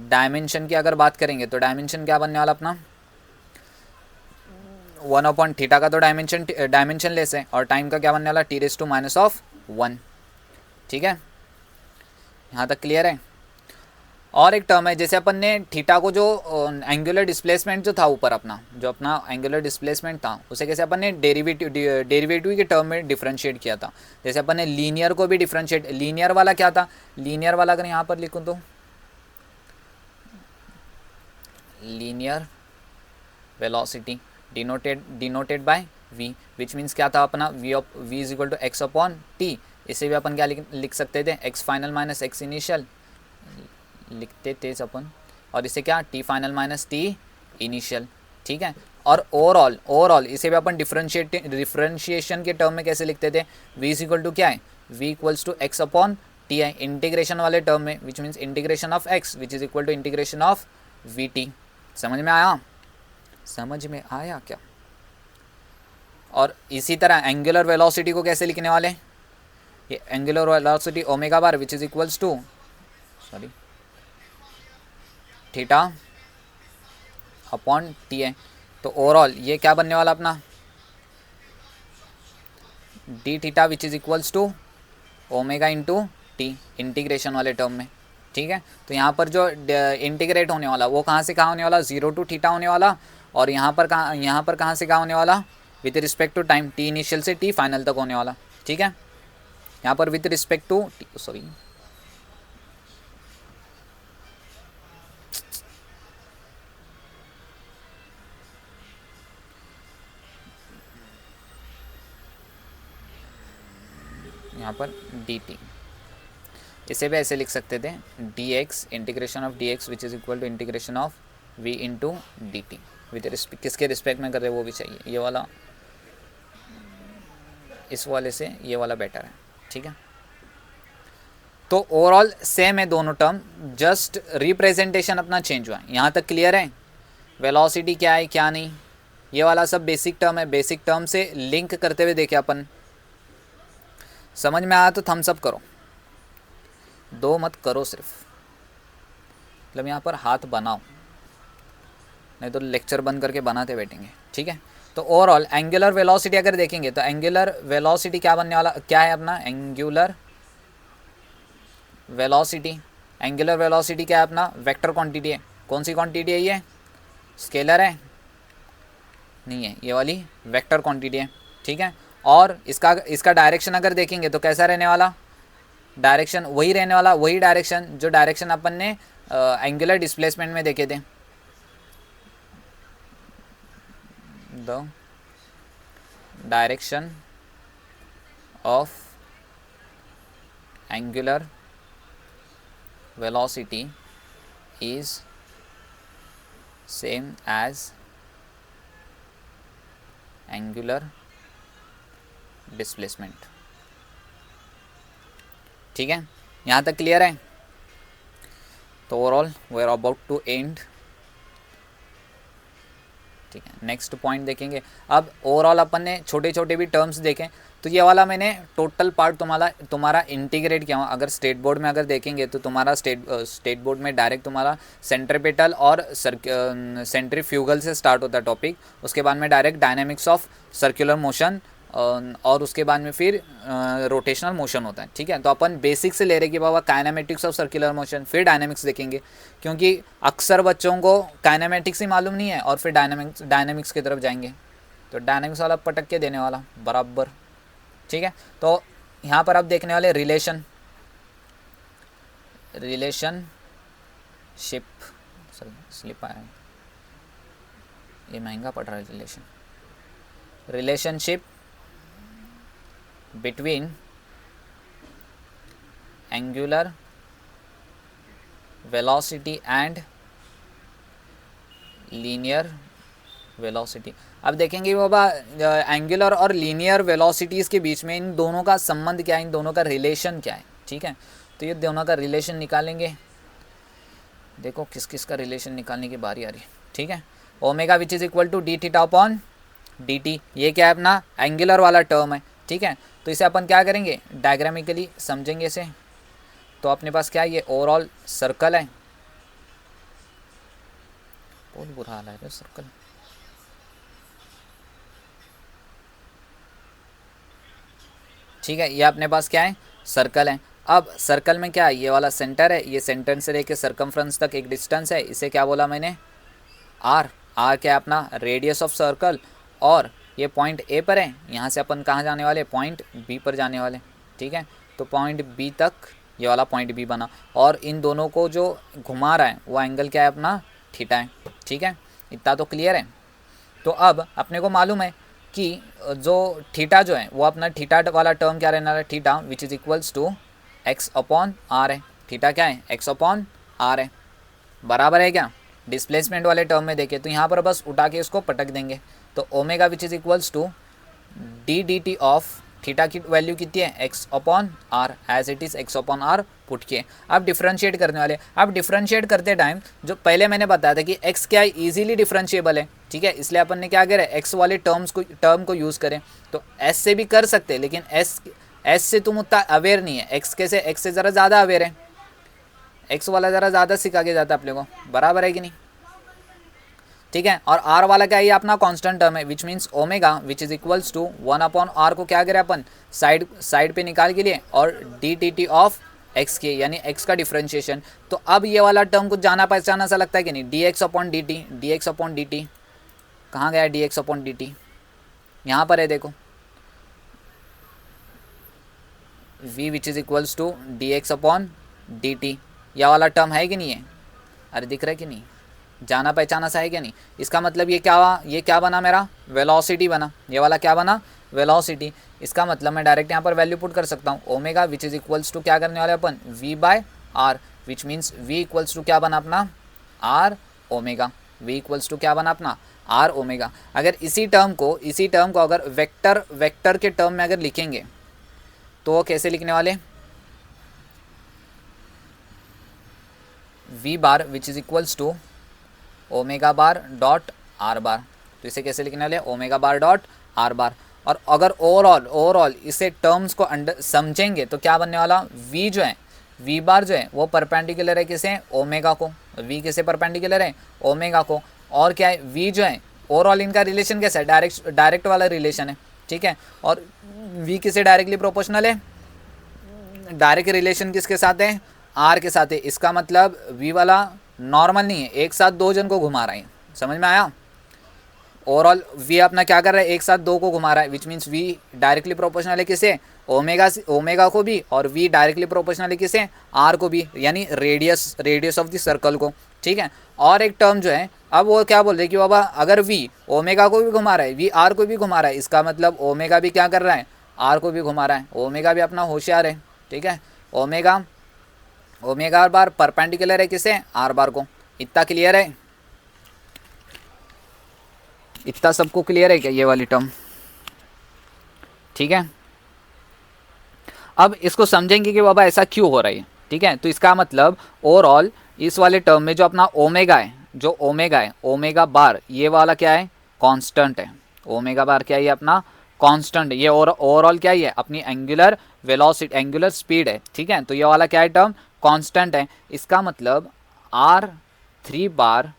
डायमेंशन की अगर बात करेंगे तो डायमेंशन क्या बनने वाला अपना, 1 अपॉन थीटा का तो डायमेंशन लेस है, और टाइम का क्या बनने वाला t⁻⁻1। ठीक है, यहाँ तक क्लियर है। और एक टर्म है, जैसे अपन ने थीटा को जो एंगुलर डिस्प्लेसमेंट जो था ऊपर अपना, जो अपना एंगुलर डिस्प्लेसमेंट था उसे कैसे अपन ने डेरिवेटिव के टर्म में डिफरेंशिएट किया था। जैसे अपन ने लीनियर को भी डिफरेंशिएट, लीनियर वाला क्या था, लीनियर वाला अगर यहाँ पर लिखूँ तो linear velocity denoted by v, which means क्या था अपना v is equal to x upon t। इसे भी अपन क्या लिख सकते थे, x final minus x initial लिखते थे अपन, और इसे क्या t final minus t initial. ठीक है, और ओवरऑल इसे भी अपन डिफरेंशिएशन के टर्म में कैसे लिखते थे, v इज इक्वल टू क्या है, v equals to x upon t है इंटीग्रेशन वाले टर्म में, which means integration of x which is equal to integration of vt। समझ में आया, समझ में आया क्या। और इसी तरह एंगुलर वेलोसिटी को कैसे लिखने वाले, ये angular velocity omega bar which is equals to sorry theta upon t है। तो ओवरऑल ये क्या बनने वाला अपना d theta which is equals to omega into t integration वाले टर्म में। ठीक है, तो यहाँ पर जो इंटीग्रेट होने वाला वो कहाँ से कहाँ होने वाला, 0 टू थीटा होने वाला, और यहाँ पर कहाँ से कहाँ होने वाला, with respect to time t initial से टी फाइनल तक होने वाला। ठीक है, यहाँ पर विथ रिस्पेक्ट टू सॉरी यहाँ पर डी टी, इसे भी ऐसे लिख सकते थे d x integration of d x which is equal to integration of v into d t, with respect किसके रिस्पेक्ट में कर रहे वो भी चाहिए, ये वाला इस वाले से ये वाला बेटर है। ठीक है, तो ओवरऑल सेम है दोनों टर्म, जस्ट रिप्रेजेंटेशन अपना चेंज हुआ है। यहाँ तक क्लियर है, वेलोसिटी क्या है क्या नहीं, ये वाला सब बेसिक टर्म है, बेसिक टर्म से लिंक करते हुए देखे अपन। समझ में आया तो थम्स अप करो, दो मत करो सिर्फ, मतलब यहाँ पर हाथ बनाओ, नहीं तो लेक्चर बंद करके बनाते बैठेंगे, ठीक है। तो ओवरऑल एंगुलर वेलोसिटी अगर देखेंगे तो एंगुलर वेलोसिटी क्या बनने वाला, क्या है अपना एंगुलर वेलोसिटी, एंगुलर वेलोसिटी क्या है अपना वेक्टर क्वांटिटी है। कौन सी क्वांटिटी है ये, स्केलर है नहीं है, ये वाली वेक्टर क्वांटिटी है, ठीक है। और इसका डायरेक्शन अगर देखेंगे तो कैसा रहने वाला, डायरेक्शन वही रहने वाला, वही डायरेक्शन जो डायरेक्शन अपन ने एंगुलर डिस्प्लेसमेंट में देखे थे, the direction of angular velocity is same as angular displacement, ठीक है। यहाँ तक क्लियर है। तो overall we are about to end, ठीक है। नेक्स्ट पॉइंट देखेंगे। अब ओवरऑल अपन ने छोटे छोटे भी टर्म्स देखें, तो ये वाला मैंने टोटल पार्ट तुम्हारा इंटीग्रेट किया हूँ। अगर स्टेट बोर्ड में अगर देखेंगे तो तुम्हारा स्टेट बोर्ड में डायरेक्ट तुम्हारा सेंट्रीपिटल और सेंट्रीफ्यूगल से स्टार्ट होता है टॉपिक, उसके बाद में direct dynamics of circular motion और उसके बाद में फिर रोटेशनल मोशन होता है, ठीक है। तो अपन बेसिक से ले रहे कि बाबा काइनेमेटिक्स ऑफ सर्कुलर मोशन, फिर डायनेमिक्स देखेंगे, क्योंकि अक्सर बच्चों को काइनेमेटिक्स ही मालूम नहीं है और फिर डायनेमिक्स की तरफ जाएंगे, तो डायनेमिक्स वाला पटक के देने वाला बराबर, ठीक है। तो यहाँ पर आप देखने वाले रिलेशनशिप, स्लिप आया, ये महंगा पड़ रहा है, relationship between angular velocity and linear velocity। अब देखेंगे बाबा एंगुलर और लीनियर वेलोसिटीज़ के बीच में इन दोनों का संबंध क्या है, इन दोनों का रिलेशन क्या है, ठीक है। तो ये दोनों का रिलेशन निकालेंगे, देखो किस किस का रिलेशन निकालने की बारी आ रही है, ठीक है। Omega which is equal to d theta upon d t, ये क्या है अपना एंगुलर वाला टर्म है, ठीक है। तो इसे अपन क्या करेंगे, डायग्रामिकली समझेंगे इसे। तो अपने पास क्या है, ये ओवरऑल सर्कल है, बहुत बुरा हाल है सर्कल, ठीक है। ये अपने पास क्या है, सर्कल है। अब सर्कल में क्या है, ये वाला सेंटर है, ये सेंटर से लेके सर्कमफ्रेंस तक एक डिस्टेंस है, इसे क्या बोला मैंने आर। आर क्या है अपना रेडियस ऑफ सर्कल, और ये पॉइंट ए पर है, यहाँ से अपन कहाँ जाने वाले, पॉइंट बी पर जाने वाले, ठीक है। तो पॉइंट बी तक ये वाला पॉइंट बी बना, और इन दोनों को जो घुमा रहा है वो एंगल क्या है अपना थीटा है, ठीक है। इतना तो क्लियर है। तो अब अपने को मालूम है कि जो थीटा जो है वो अपना थीटा वाला टर्म क्या रहने वाला है, theta which is equals to x upon r है। थीटा क्या है, एक्स अपॉन आर है, बराबर है क्या। डिस्प्लेसमेंट वाले टर्म में देखें तो यहाँ पर बस उठा के इसको पटक देंगे, तो omega which is equals to d d t of theta की वैल्यू कितनी है, x upon r, as it is x upon r put किए। अब डिफरेंशिएट करने वाले, अब डिफरेंशिएट करते टाइम जो पहले मैंने बताया था कि एक्स क्या है, ईजिली डिफरेंशिएबल है, ठीक है। इसलिए अपन ने क्या करें, एक्स वाले टर्म को यूज़ करें। तो एस से भी कर सकते हैं, लेकिन एस से तुम उतना अवेयर नहीं है, एक्स कैसे, एक्स से ज़रा ज़्यादा अवेयर है, एक्स वाला ज़रा ज़्यादा सिखा के जाता है अपने को, बराबर है कि नहीं, ठीक है। और आर वाला क्या है, अपना कांस्टेंट टर्म है, which means omega which is equals to 1 upon r को क्या करें अपन साइड पे निकाल के लिए, और D T T of x के, यानी एक्स का डिफरेंशिएशन। तो अब ये वाला टर्म कुछ जाना पहचाना सा लगता है कि नहीं, d x upon d t, d x upon d t कहाँ गया, d x upon d t यहाँ पर है, देखो v which is equals to d x upon d t, यह वाला टर्म है कि नहीं है, अरे दिख रहा है कि नहीं, जाना पहचाना सा है क्या नहीं। इसका मतलब ये क्या बना मेरा, वेलोसिटी बना, ये वाला क्या बना, वेलोसिटी। इसका मतलब मैं डायरेक्ट यहाँ पर वैल्यू पुट कर सकता हूँ, omega which is equals to क्या करने वाले अपन, v by r, which means v equals to क्या बना अपना r omega, v equals to क्या बना अपना आर ओमेगा। अगर इसी टर्म को अगर वेक्टर के टर्म में अगर लिखेंगे तो वो कैसे लिखने वाले, v bar which is equals to omega bar dot r bar, तो इसे कैसे लिखने वाले, omega bar dot r bar. और अगर ओवरऑल इसे टर्म्स को अंडर समझेंगे तो क्या बनने वाला, v जो है v बार जो है वो परपेंडिकुलर है किसे, ओमेगा को। v किसे परपेंडिकुलर है, ओमेगा को। और क्या है, v जो है ओवरऑल इनका रिलेशन कैसा है, डायरेक्ट वाला रिलेशन है, ठीक है। और v किसे डायरेक्टली प्रोपोर्शनल है, डायरेक्ट रिलेशन किसके साथ है, r के साथ है। इसका मतलब v वाला नॉर्मल नहीं है, एक साथ दो जन को घुमा रहा है, समझ में आया। ओवरऑल v अपना क्या कर रहा है, एक साथ दो को घुमा रहा है, which means v directly proportional है किसे, ओमेगा को भी, और v डायरेक्टली प्रोपोर्शनल है किसे, r को भी, यानी रेडियस ऑफ द सर्कल को, ठीक है। और एक टर्म जो है, अब वो क्या बोल रहे हैं कि बाबा अगर v ओमेगा को भी घुमा रहा है, v r को भी घुमा रहा है, इसका मतलब ओमेगा भी क्या कर रहा है, r को भी घुमा रहा है। ओमेगा भी अपना होशियार है, ठीक है। ओमेगा बार परपेंडिकुलर है किसे, r बार को। इतना क्लियर है, इतना सबको क्लियर है क्या ये वाली टर्म, ठीक है। अब इसको समझेंगे कि बाबा ऐसा क्यों हो रहा है, ठीक है। तो इसका मतलब ओवरऑल इस वाले टर्म में जो अपना ओमेगा है, जो ओमेगा है, ओमेगा बार ये वाला क्या है, कांस्टेंट है। ओमेगा बार क्या है, ये अपना कांस्टेंट है। ये ओवरऑल क्या है, अपनी एंगुलर वेलोसिटी, एंगुलर स्पीड है, ठीक है। तो ये वाला क्या है, टर्म कांस्टेंट है। इसका मतलब r3 bar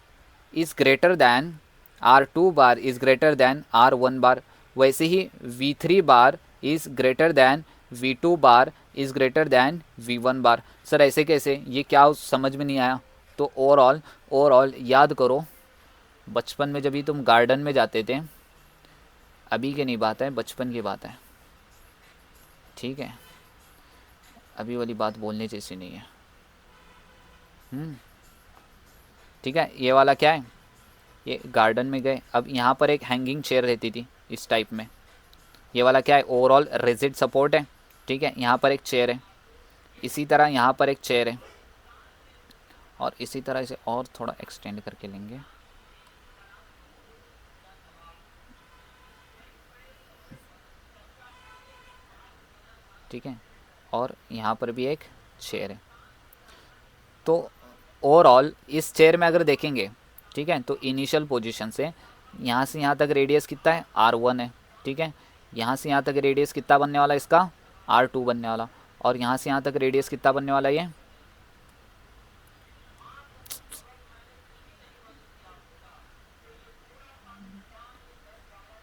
is greater than r2 bar is greater than r1 बार। वैसे ही v3 bar is greater than v2 bar is greater than v1 bar. Sir ऐसे कैसे, ये क्या समझ में नहीं आया। तो ओवरऑल याद करो, बचपन में जब भी तुम गार्डन में जाते थे, अभी की नहीं बात है, बचपन की बात है, ठीक है। अभी वाली बात बोलने जैसी नहीं है, ठीक है। ये वाला क्या है, ये गार्डन में गए, अब यहाँ पर एक हैंगिंग चेयर रहती थी इस टाइप में। ये वाला क्या है, ओवरऑल रिजिड सपोर्ट है, ठीक है। यहाँ पर एक चेयर है, इसी तरह यहाँ पर एक चेयर है, और इसी तरह इसे और थोड़ा एक्सटेंड करके लेंगे, ठीक है। और यहाँ पर भी एक चेयर है। तो ओवरऑल इस चेयर में अगर देखेंगे, ठीक है, तो इनिशियल पोजीशन से यहाँ तक रेडियस कितना है, r1 है, ठीक है। यहाँ से यहाँ तक रेडियस कितना बनने वाला है इसका, r2 बनने वाला। और यहाँ से यहाँ तक रेडियस कितना बनने वाला है, ये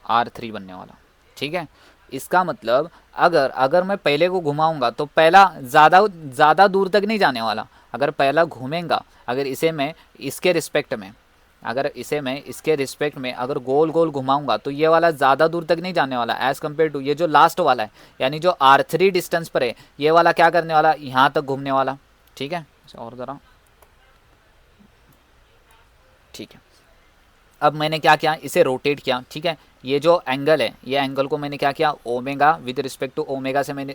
r3 बनने वाला, ठीक है। इसका मतलब अगर मैं पहले को घुमाऊंगा तो पहला ज़्यादा दूर तक नहीं जाने वाला। अगर पहला घूमेगा, अगर इसे मैं इसके रिस्पेक्ट में अगर गोल गोल घुमाऊंगा तो ये वाला ज़्यादा दूर तक नहीं जाने वाला एज़ कम्पेयर टू ये जो लास्ट वाला है, यानी जो r3 डिस्टेंस पर है, ये वाला क्या करने वाला, यहाँ तक घूमने वाला, ठीक है। और ज़रा, ठीक है। अब मैंने क्या किया, इसे रोटेट किया, ठीक है। ये जो एंगल है, ये एंगल को मैंने क्या किया, omega with respect to omega से मैंने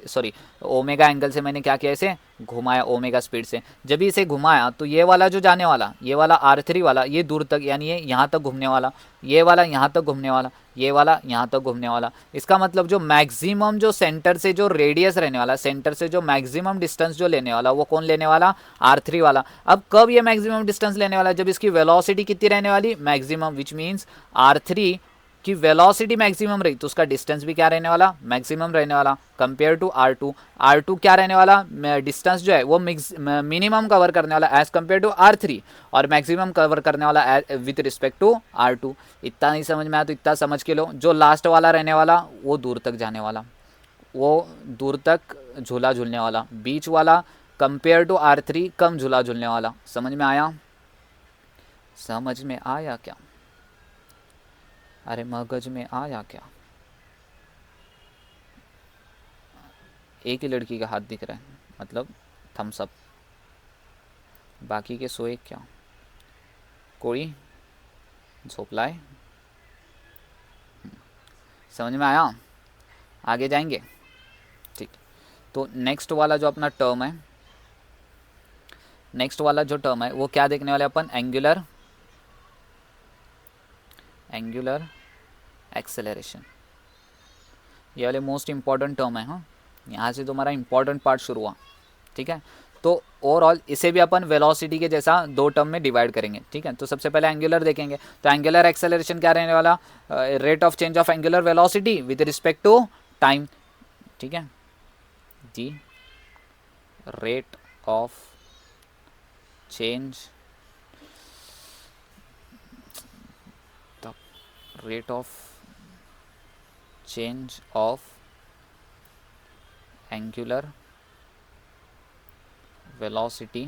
ओमेगा एंगल से मैंने क्या किया, इसे घुमाया ओमेगा स्पीड से। जब भी इसे घुमाया तो ये वाला जो जाने वाला, ये वाला r3 वाला, ये दूर तक, यानी ये यहाँ तक घूमने वाला, ये वाला यहाँ तक घूमने वाला, ये वाला यहाँ तक घूमने वाला। इसका मतलब जो मैक्सिमम जो सेंटर से जो रेडियस रहने वाला, सेंटर से जो मैक्सिमम डिस्टेंस जो लेने वाला, वो कौन लेने वाला, r3 वाला। अब कब ये मैक्सिमम डिस्टेंस लेने वाला, जब इसकी वेलोसिटी कितनी रहने वाली, मैक्सिमम, विच मीन्स r3 की वेलोसिटी मैक्सिमम रही तो उसका डिस्टेंस भी क्या रहने वाला, मैक्सिमम रहने वाला, कंपेयर टू r2 क्या रहने वाला, डिस्टेंस जो है वो मिनिमम कवर करने वाला एज कंपेयर टू r3, और मैक्सिमम कवर करने वाला विथ रिस्पेक्ट टू r2। इतना नहीं समझ में आया तो इतना समझ के लो, जो लास्ट वाला रहने वाला वो दूर तक जाने वाला, वो दूर तक झूला झूलने वाला, बीच वाला कंपेयर टू r3 कम झूला झूलने वाला। समझ में आया, समझ में आया क्या, अरे मगज में आया क्या। एक ही लड़की का हाथ दिख रहा है, मतलब थम्स अप, बाकी के सोए क्या, कोई झोपलाए। समझ में आया, आगे जाएंगे, ठीक। तो नेक्स्ट वाला जो अपना टर्म है, नेक्स्ट वाला जो टर्म है वो क्या देखने वाले अपन, एंगुलर एक्सेलरेशन। ये वाले मोस्ट इंपॉर्टेंट टर्म है, हाँ, यहाँ से तुम्हारा इंपॉर्टेंट पार्ट शुरू हुआ, ठीक है। तो ओवरऑल इसे भी अपन वेलोसिटी के जैसा दो टर्म में डिवाइड करेंगे, ठीक है। तो सबसे पहले एंगुलर देखेंगे, तो एंगुलर एक्सेलरेशन क्या रहने वाला, rate of change of angular velocity with respect to time, ठीक है जी, rate of change, the rate of change of angular velocity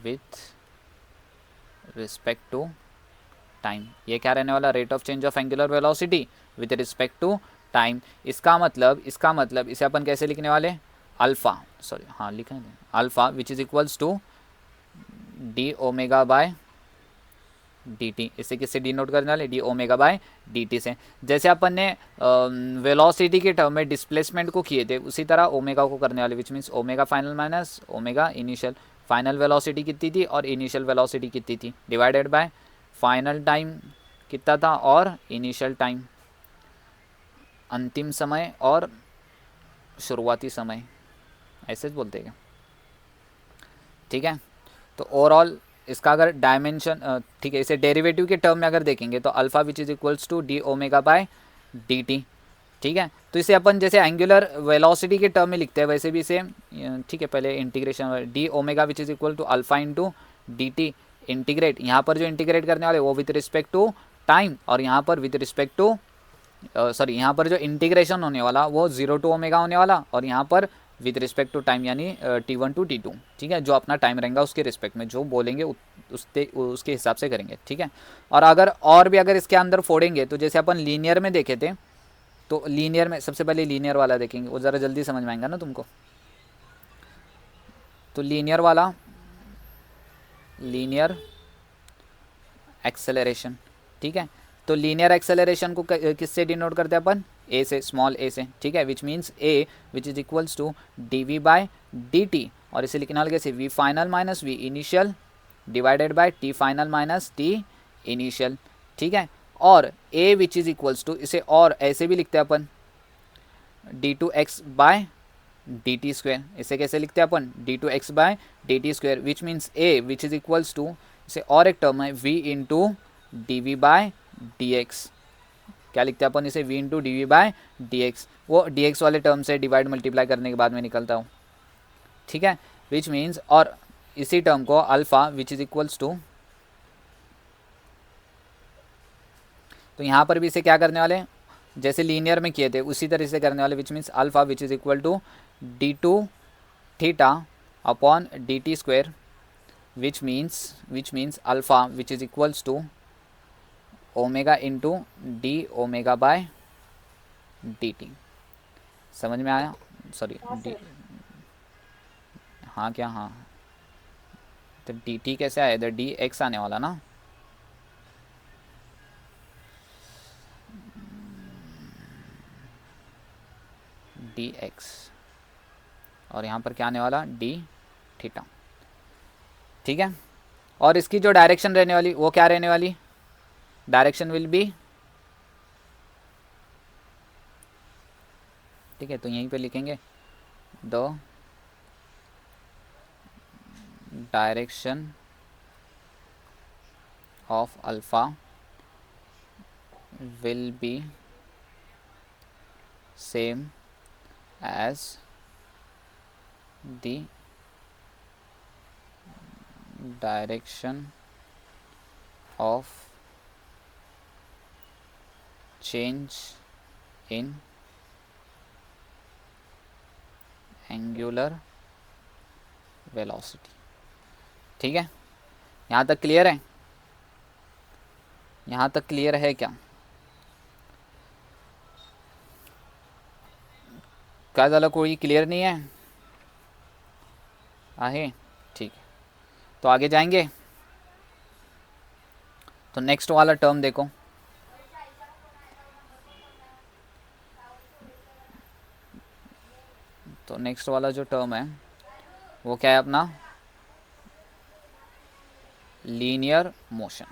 with respect to time. ये क्या रहने वाला, rate of change of angular velocity with respect to time. इसका मतलब इसे अपन कैसे लिखने वाले, अल्फा, सॉरी हाँ लिखा है alpha which is equals to d omega by D t. इसे किससे डिनोट करने वाले, d omega by D t से। जैसे अपन ने वेलोसिटी के टर्म में डिस्प्लेसमेंट को किए थे उसी तरह ओमेगा को करने वाले, which means omega final minus omega initial. Final velocity कितनी थी और इनिशियल वेलोसिटी कितनी थी, डिवाइडेड बाय फाइनल टाइम कितना था और इनिशियल टाइम, अंतिम समय और शुरुआती समय, ऐसे बोलते हैं क्या, ठीक है। तो ओवरऑल इसका अगर डायमेंशन, ठीक है, इसे डेरिवेटिव के टर्म में अगर देखेंगे तो alpha which is equals to d omega by D t, ठीक है। तो इसे अपन जैसे एंगुलर वेलोसिटी के टर्म में लिखते हैं वैसे भी इसे, ठीक है, पहले integration d omega which is equal to alpha into d t, integrate, यहाँ पर जो इंटीग्रेट करने वाले वो विथ रिस्पेक्ट टू टाइम और यहाँ पर विथ रिस्पेक्ट टू सॉरी यहाँ पर जो इंटीग्रेशन होने वाला वो 0 टू ओमेगा होने वाला और यहाँ पर विद रिस्पेक्ट टू टाइम यानी T1 टू T2, ठीक है। जो अपना टाइम रहेगा उसके रिस्पेक्ट में जो बोलेंगे उसके हिसाब से करेंगे, ठीक है। और और भी अगर इसके अंदर फोड़ेंगे तो जैसे अपन लीनियर में देखे थे, तो लीनियर में सबसे पहले लीनियर वाला देखेंगे, वो ज़रा जल्दी समझ में आएगा ना तुमको। तो लीनियर वाला, लीनियर एक्सेलरेशन, ठीक है। तो लीनियर एक्सेलरेशन को किससे डिनोट करते हैं अपन, ए से, स्मॉल ए से, ठीक है, which means A which is equals to D we by D T, और इसे लिखने वाले कैसे, V final minus V initial divided by T final minus T initial, ठीक है। और A which is equals to, इसे और ऐसे भी लिखते हैं अपन D two X by D T square, इसे कैसे लिखते हैं अपन D two X by D T square, which means A which is equals to, इसे और एक टर्म है v into d we by d x, क्या लिखते हैं अपन इसे, v into d we by d x, वो डी एक्स वाले टर्म से डिवाइड मल्टीप्लाई करने के बाद में निकलता हूँ, ठीक है। विच मीन्स, और इसी टर्म को alpha which is equals to, तो यहाँ पर भी इसे क्या करने वाले, जैसे लीनियर में किए थे उसी तरह से करने वाले, which means alpha which is equal to d two theta upon d T square, which means alpha which is equals to omega into d omega by D t. समझ में आया, सॉरी डी, हाँ क्या, हाँ तो डी टी कैसे आया, इधर डी एक्स आने वाला ना, डी एक्स और यहाँ पर क्या आने वाला, डी थीटा, ठीक है। और इसकी जो डायरेक्शन रहने वाली वो क्या रहने वाली, डायरेक्शन विल बी, ठीक है, तो यहीं पे लिखेंगे the direction of alpha will be same as the direction of change in angular velocity, ठीक है। यहाँ तक क्लियर है, यहाँ तक क्लियर है क्या, क्या झालं, कोई क्लियर नहीं है, आहे, ठीक है। तो आगे जाएंगे, तो नेक्स्ट वाला टर्म देखो, तो नेक्स्ट वाला जो टर्म है वो क्या है अपना, लीनियर मोशन।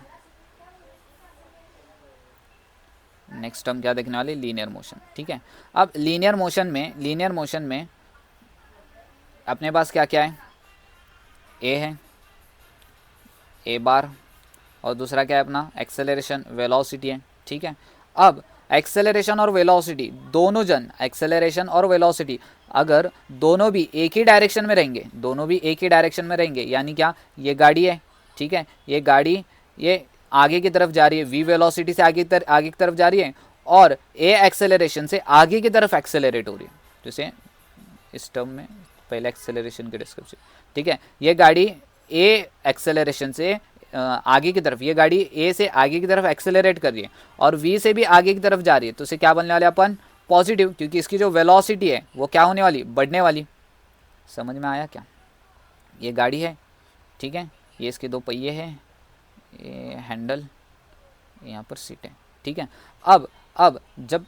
नेक्स्ट टर्म क्या देखने वाले, लीनियर मोशन, ठीक है। अब लीनियर मोशन में अपने पास क्या क्या है, ए है, ए बार, और दूसरा क्या है अपना एक्सेलरेशन वेलोसिटी है, ठीक है। अब एक्सेलरेशन और वेलोसिटी दोनों जन, एक्सेलरेशन और वेलोसिटी अगर दोनों भी एक ही डायरेक्शन में रहेंगे, दोनों भी एक ही डायरेक्शन में रहेंगे, यानी क्या, ये गाड़ी है, ठीक है, ये गाड़ी ये आगे की तरफ जा रही है, वी वेलोसिटी से आगे की तरफ जा रही है, और ए एक्सेलरेशन से आगे की तरफ एक्सेलरेट हो रही है। जैसे इस टर्म में पहले एक्सेलरेशन की डिस्क्रिप्शन, ठीक है, ये गाड़ी ए एक्सेलरेशन से आगे की तरफ, ये गाड़ी ए से आगे की तरफ एक्सेलरेट कर रही है और वी से भी आगे की तरफ जा रही है, तो इसे क्या बनने वाले अपन, पॉजिटिव, क्योंकि इसकी जो वेलोसिटी है वो क्या होने वाली, बढ़ने वाली। समझ में आया क्या, ये गाड़ी है, ठीक है, ये इसके दो पहिए हैं, ये हैंडल, यहाँ पर सीट है, ठीक है। अब जब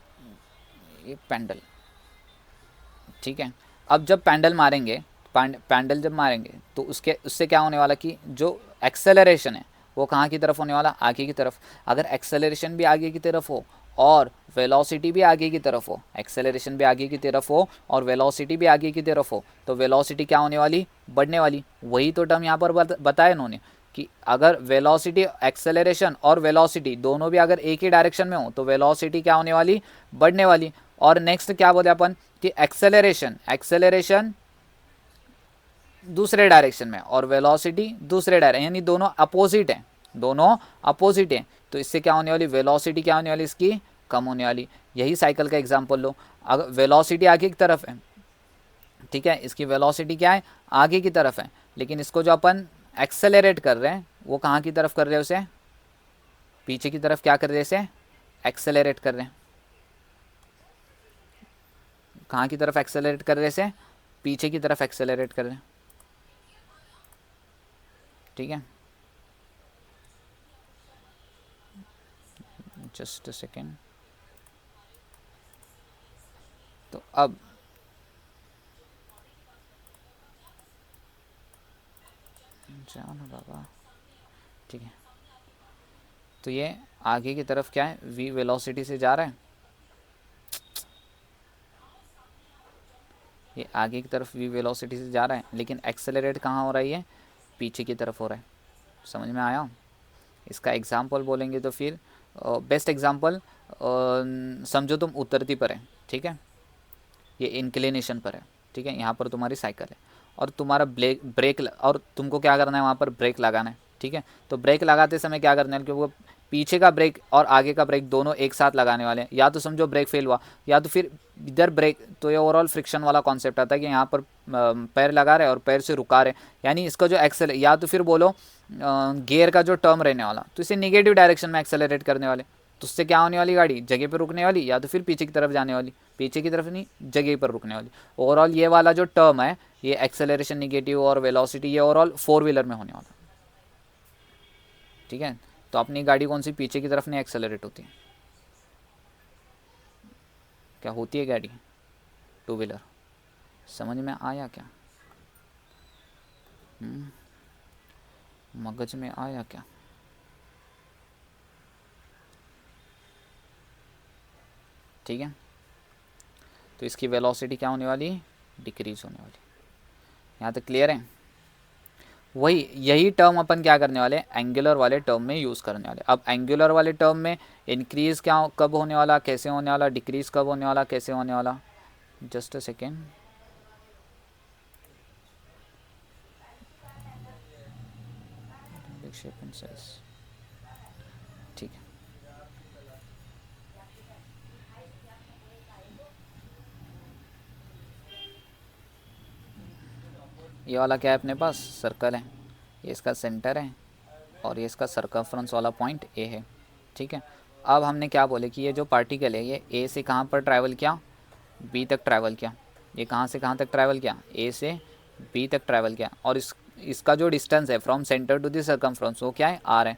ये पैंडल, ठीक है, अब जब पैंडल मारेंगे, पैंडल जब मारेंगे तो उससे क्या होने वाला कि जो एक्सेलरेशन है वो कहाँ की तरफ होने वाला, आगे की तरफ। अगर एक्सेलरेशन भी आगे की तरफ हो और वेलोसिटी भी आगे की तरफ हो, एक्सेलरेशन भी आगे की तरफ हो और वेलोसिटी भी आगे की तरफ हो, तो वेलोसिटी क्या होने वाली, बढ़ने वाली। वही तो टर्म यहाँ पर बताया इन्होंने कि अगर वेलोसिटी, एक्सेलरेशन और वेलोसिटी दोनों भी अगर एक ही डायरेक्शन में हो तो वेलोसिटी क्या होने वाली, बढ़ने वाली। और नेक्स्ट क्या बोले अपन कि एक्सेलरेशन दूसरे डायरेक्शन में और वेलोसिटी दूसरे डायरेक्शन, यानी दोनों अपोजिट हैं, दोनों अपोजिट हैं, तो इससे क्या होने वाली, वेलोसिटी क्या होने वाली इसकी, कम होने वाली। यही साइकिल का एग्जांपल लो, अगर वेलोसिटी आगे की तरफ है, ठीक है, इसकी वेलोसिटी क्या है, आगे की तरफ है, लेकिन इसको जो अपन एक्सेलरेट कर रहे हैं वो कहाँ की तरफ कर रहे हैं, उसे पीछे की तरफ क्या कर रहे हैं, इसे एक्सेलरेट कर रहे हैं। कहाँ की तरफ एक्सेलरेट कर रहे हैं, इसे पीछे की तरफ एक्सेलरेट कर रहे हैं, ठीक है। जस्ट अ सेकेंड, तो अब जाओ ना बाबा, ठीक है, तो ये आगे की तरफ क्या है, वी वेलोसिटी से जा रहा है, ये आगे की तरफ वी वेलोसिटी से जा रहा है, लेकिन एक्सेलरेट कहाँ हो रही है, पीछे की तरफ हो रहा है। समझ में आया। इसका एग्जाम्पल बोलेंगे तो फिर बेस्ट एग्जाम्पल समझो तुम उतरती पर है, ठीक है, ये इंक्लिनेशन पर है, ठीक है, यहाँ पर तुम्हारी साइकिल है और तुम्हारा ब्रेक और तुमको क्या करना है, वहाँ पर ब्रेक लगाना है, ठीक है। तो ब्रेक लगाते समय क्या करना है, क्योंकि वो पीछे का ब्रेक और आगे का ब्रेक दोनों एक साथ लगाने वाले हैं, या तो समझो ब्रेक फेल हुआ या तो फिर इधर ब्रेक, तो ये ओवरऑल फ्रिक्शन वाला कॉन्सेप्ट आता है कि यहाँ पर पैर लगा रहे और पैर से रुका रहे, यानी इसका जो एक्सेल, या तो फिर बोलो गियर का जो टर्म रहने वाला, तो इसे निगेटिव डायरेक्शन में एक्सेलरेट करने वाले, तो उससे क्या होने वाली, गाड़ी जगह पर रुकने वाली, या तो फिर पीछे की तरफ जाने वाली, पीछे की तरफ नहीं जगह पर रुकने वाली। ओवरऑल ये वाला जो टर्म है, ये एक्सेलरेशन निगेटिव और वेलोसिटी, ये ओवरऑल 4 व्हीलर में होने वाला, ठीक है। तो अपनी गाड़ी कौन सी पीछे की तरफ नहीं एक्सेलरेट होती, क्या होती है गाड़ी, 2 व्हीलर। समझ में आया क्या, मगज में आया क्या। ठीक है, तो इसकी वेलोसिटी क्या होने वाली, डिक्रीज होने वाली। यहाँ तक क्लियर है। वही यही टर्म अपन क्या करने वाले, एंगुलर वाले टर्म में यूज़ करने वाले। अब एंगुलर वाले टर्म में इंक्रीज क्या कब होने वाला, कैसे होने वाला, डिक्रीज कब होने वाला, कैसे होने वाला, जस्ट अ सेकेंड। ठीक है, ये वाला क्या है अपने पास, सर्कल है, ये इसका सेंटर है और ये इसका सर्कमफ्रेंस वाला पॉइंट ए है, ठीक है। अब हमने क्या बोले कि ये जो पार्टिकल है ये ए से कहाँ पर ट्रैवल किया, बी तक ट्रैवल किया। ये कहाँ से कहाँ तक ट्रैवल किया, ए से बी तक ट्रैवल किया, और इसका जो डिस्टेंस है from centre to the circumference वो क्या है, आर है।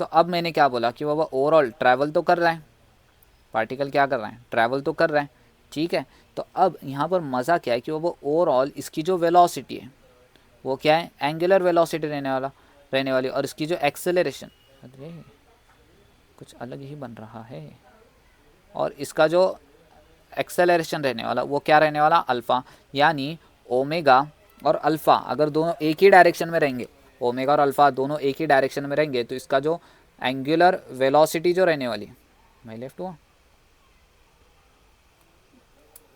तो अब मैंने क्या बोला कि बाबा ओवरऑल ट्रैवल तो कर रहा है, पार्टिकल क्या कर रहा है, ट्रैवल तो कर रहा है, ठीक है। तो अब यहाँ पर मज़ा क्या है कि वो ओवरऑल इसकी जो वेलोसिटी है वो क्या है, एंगुलर वेलोसिटी रहने वाली, और इसकी जो एक्सेलरेशन, अरे कुछ अलग ही बन रहा है, और इसका जो एक्सेलरेशन रहने वाला वो क्या रहने वाला, अल्फ़ा, यानी ओमेगा और अल्फ़ा अगर दोनों एक ही डायरेक्शन में रहेंगे, ओमेगा और अल्फ़ा दोनों एक ही डायरेक्शन में रहेंगे, तो इसका जो एंगुलर वेलोसिटी जो रहने वाली, मैं लेफ्ट हुआ,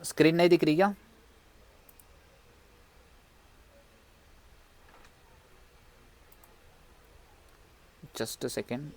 स्क्रीन नहीं दिख रही क्या? Just a second,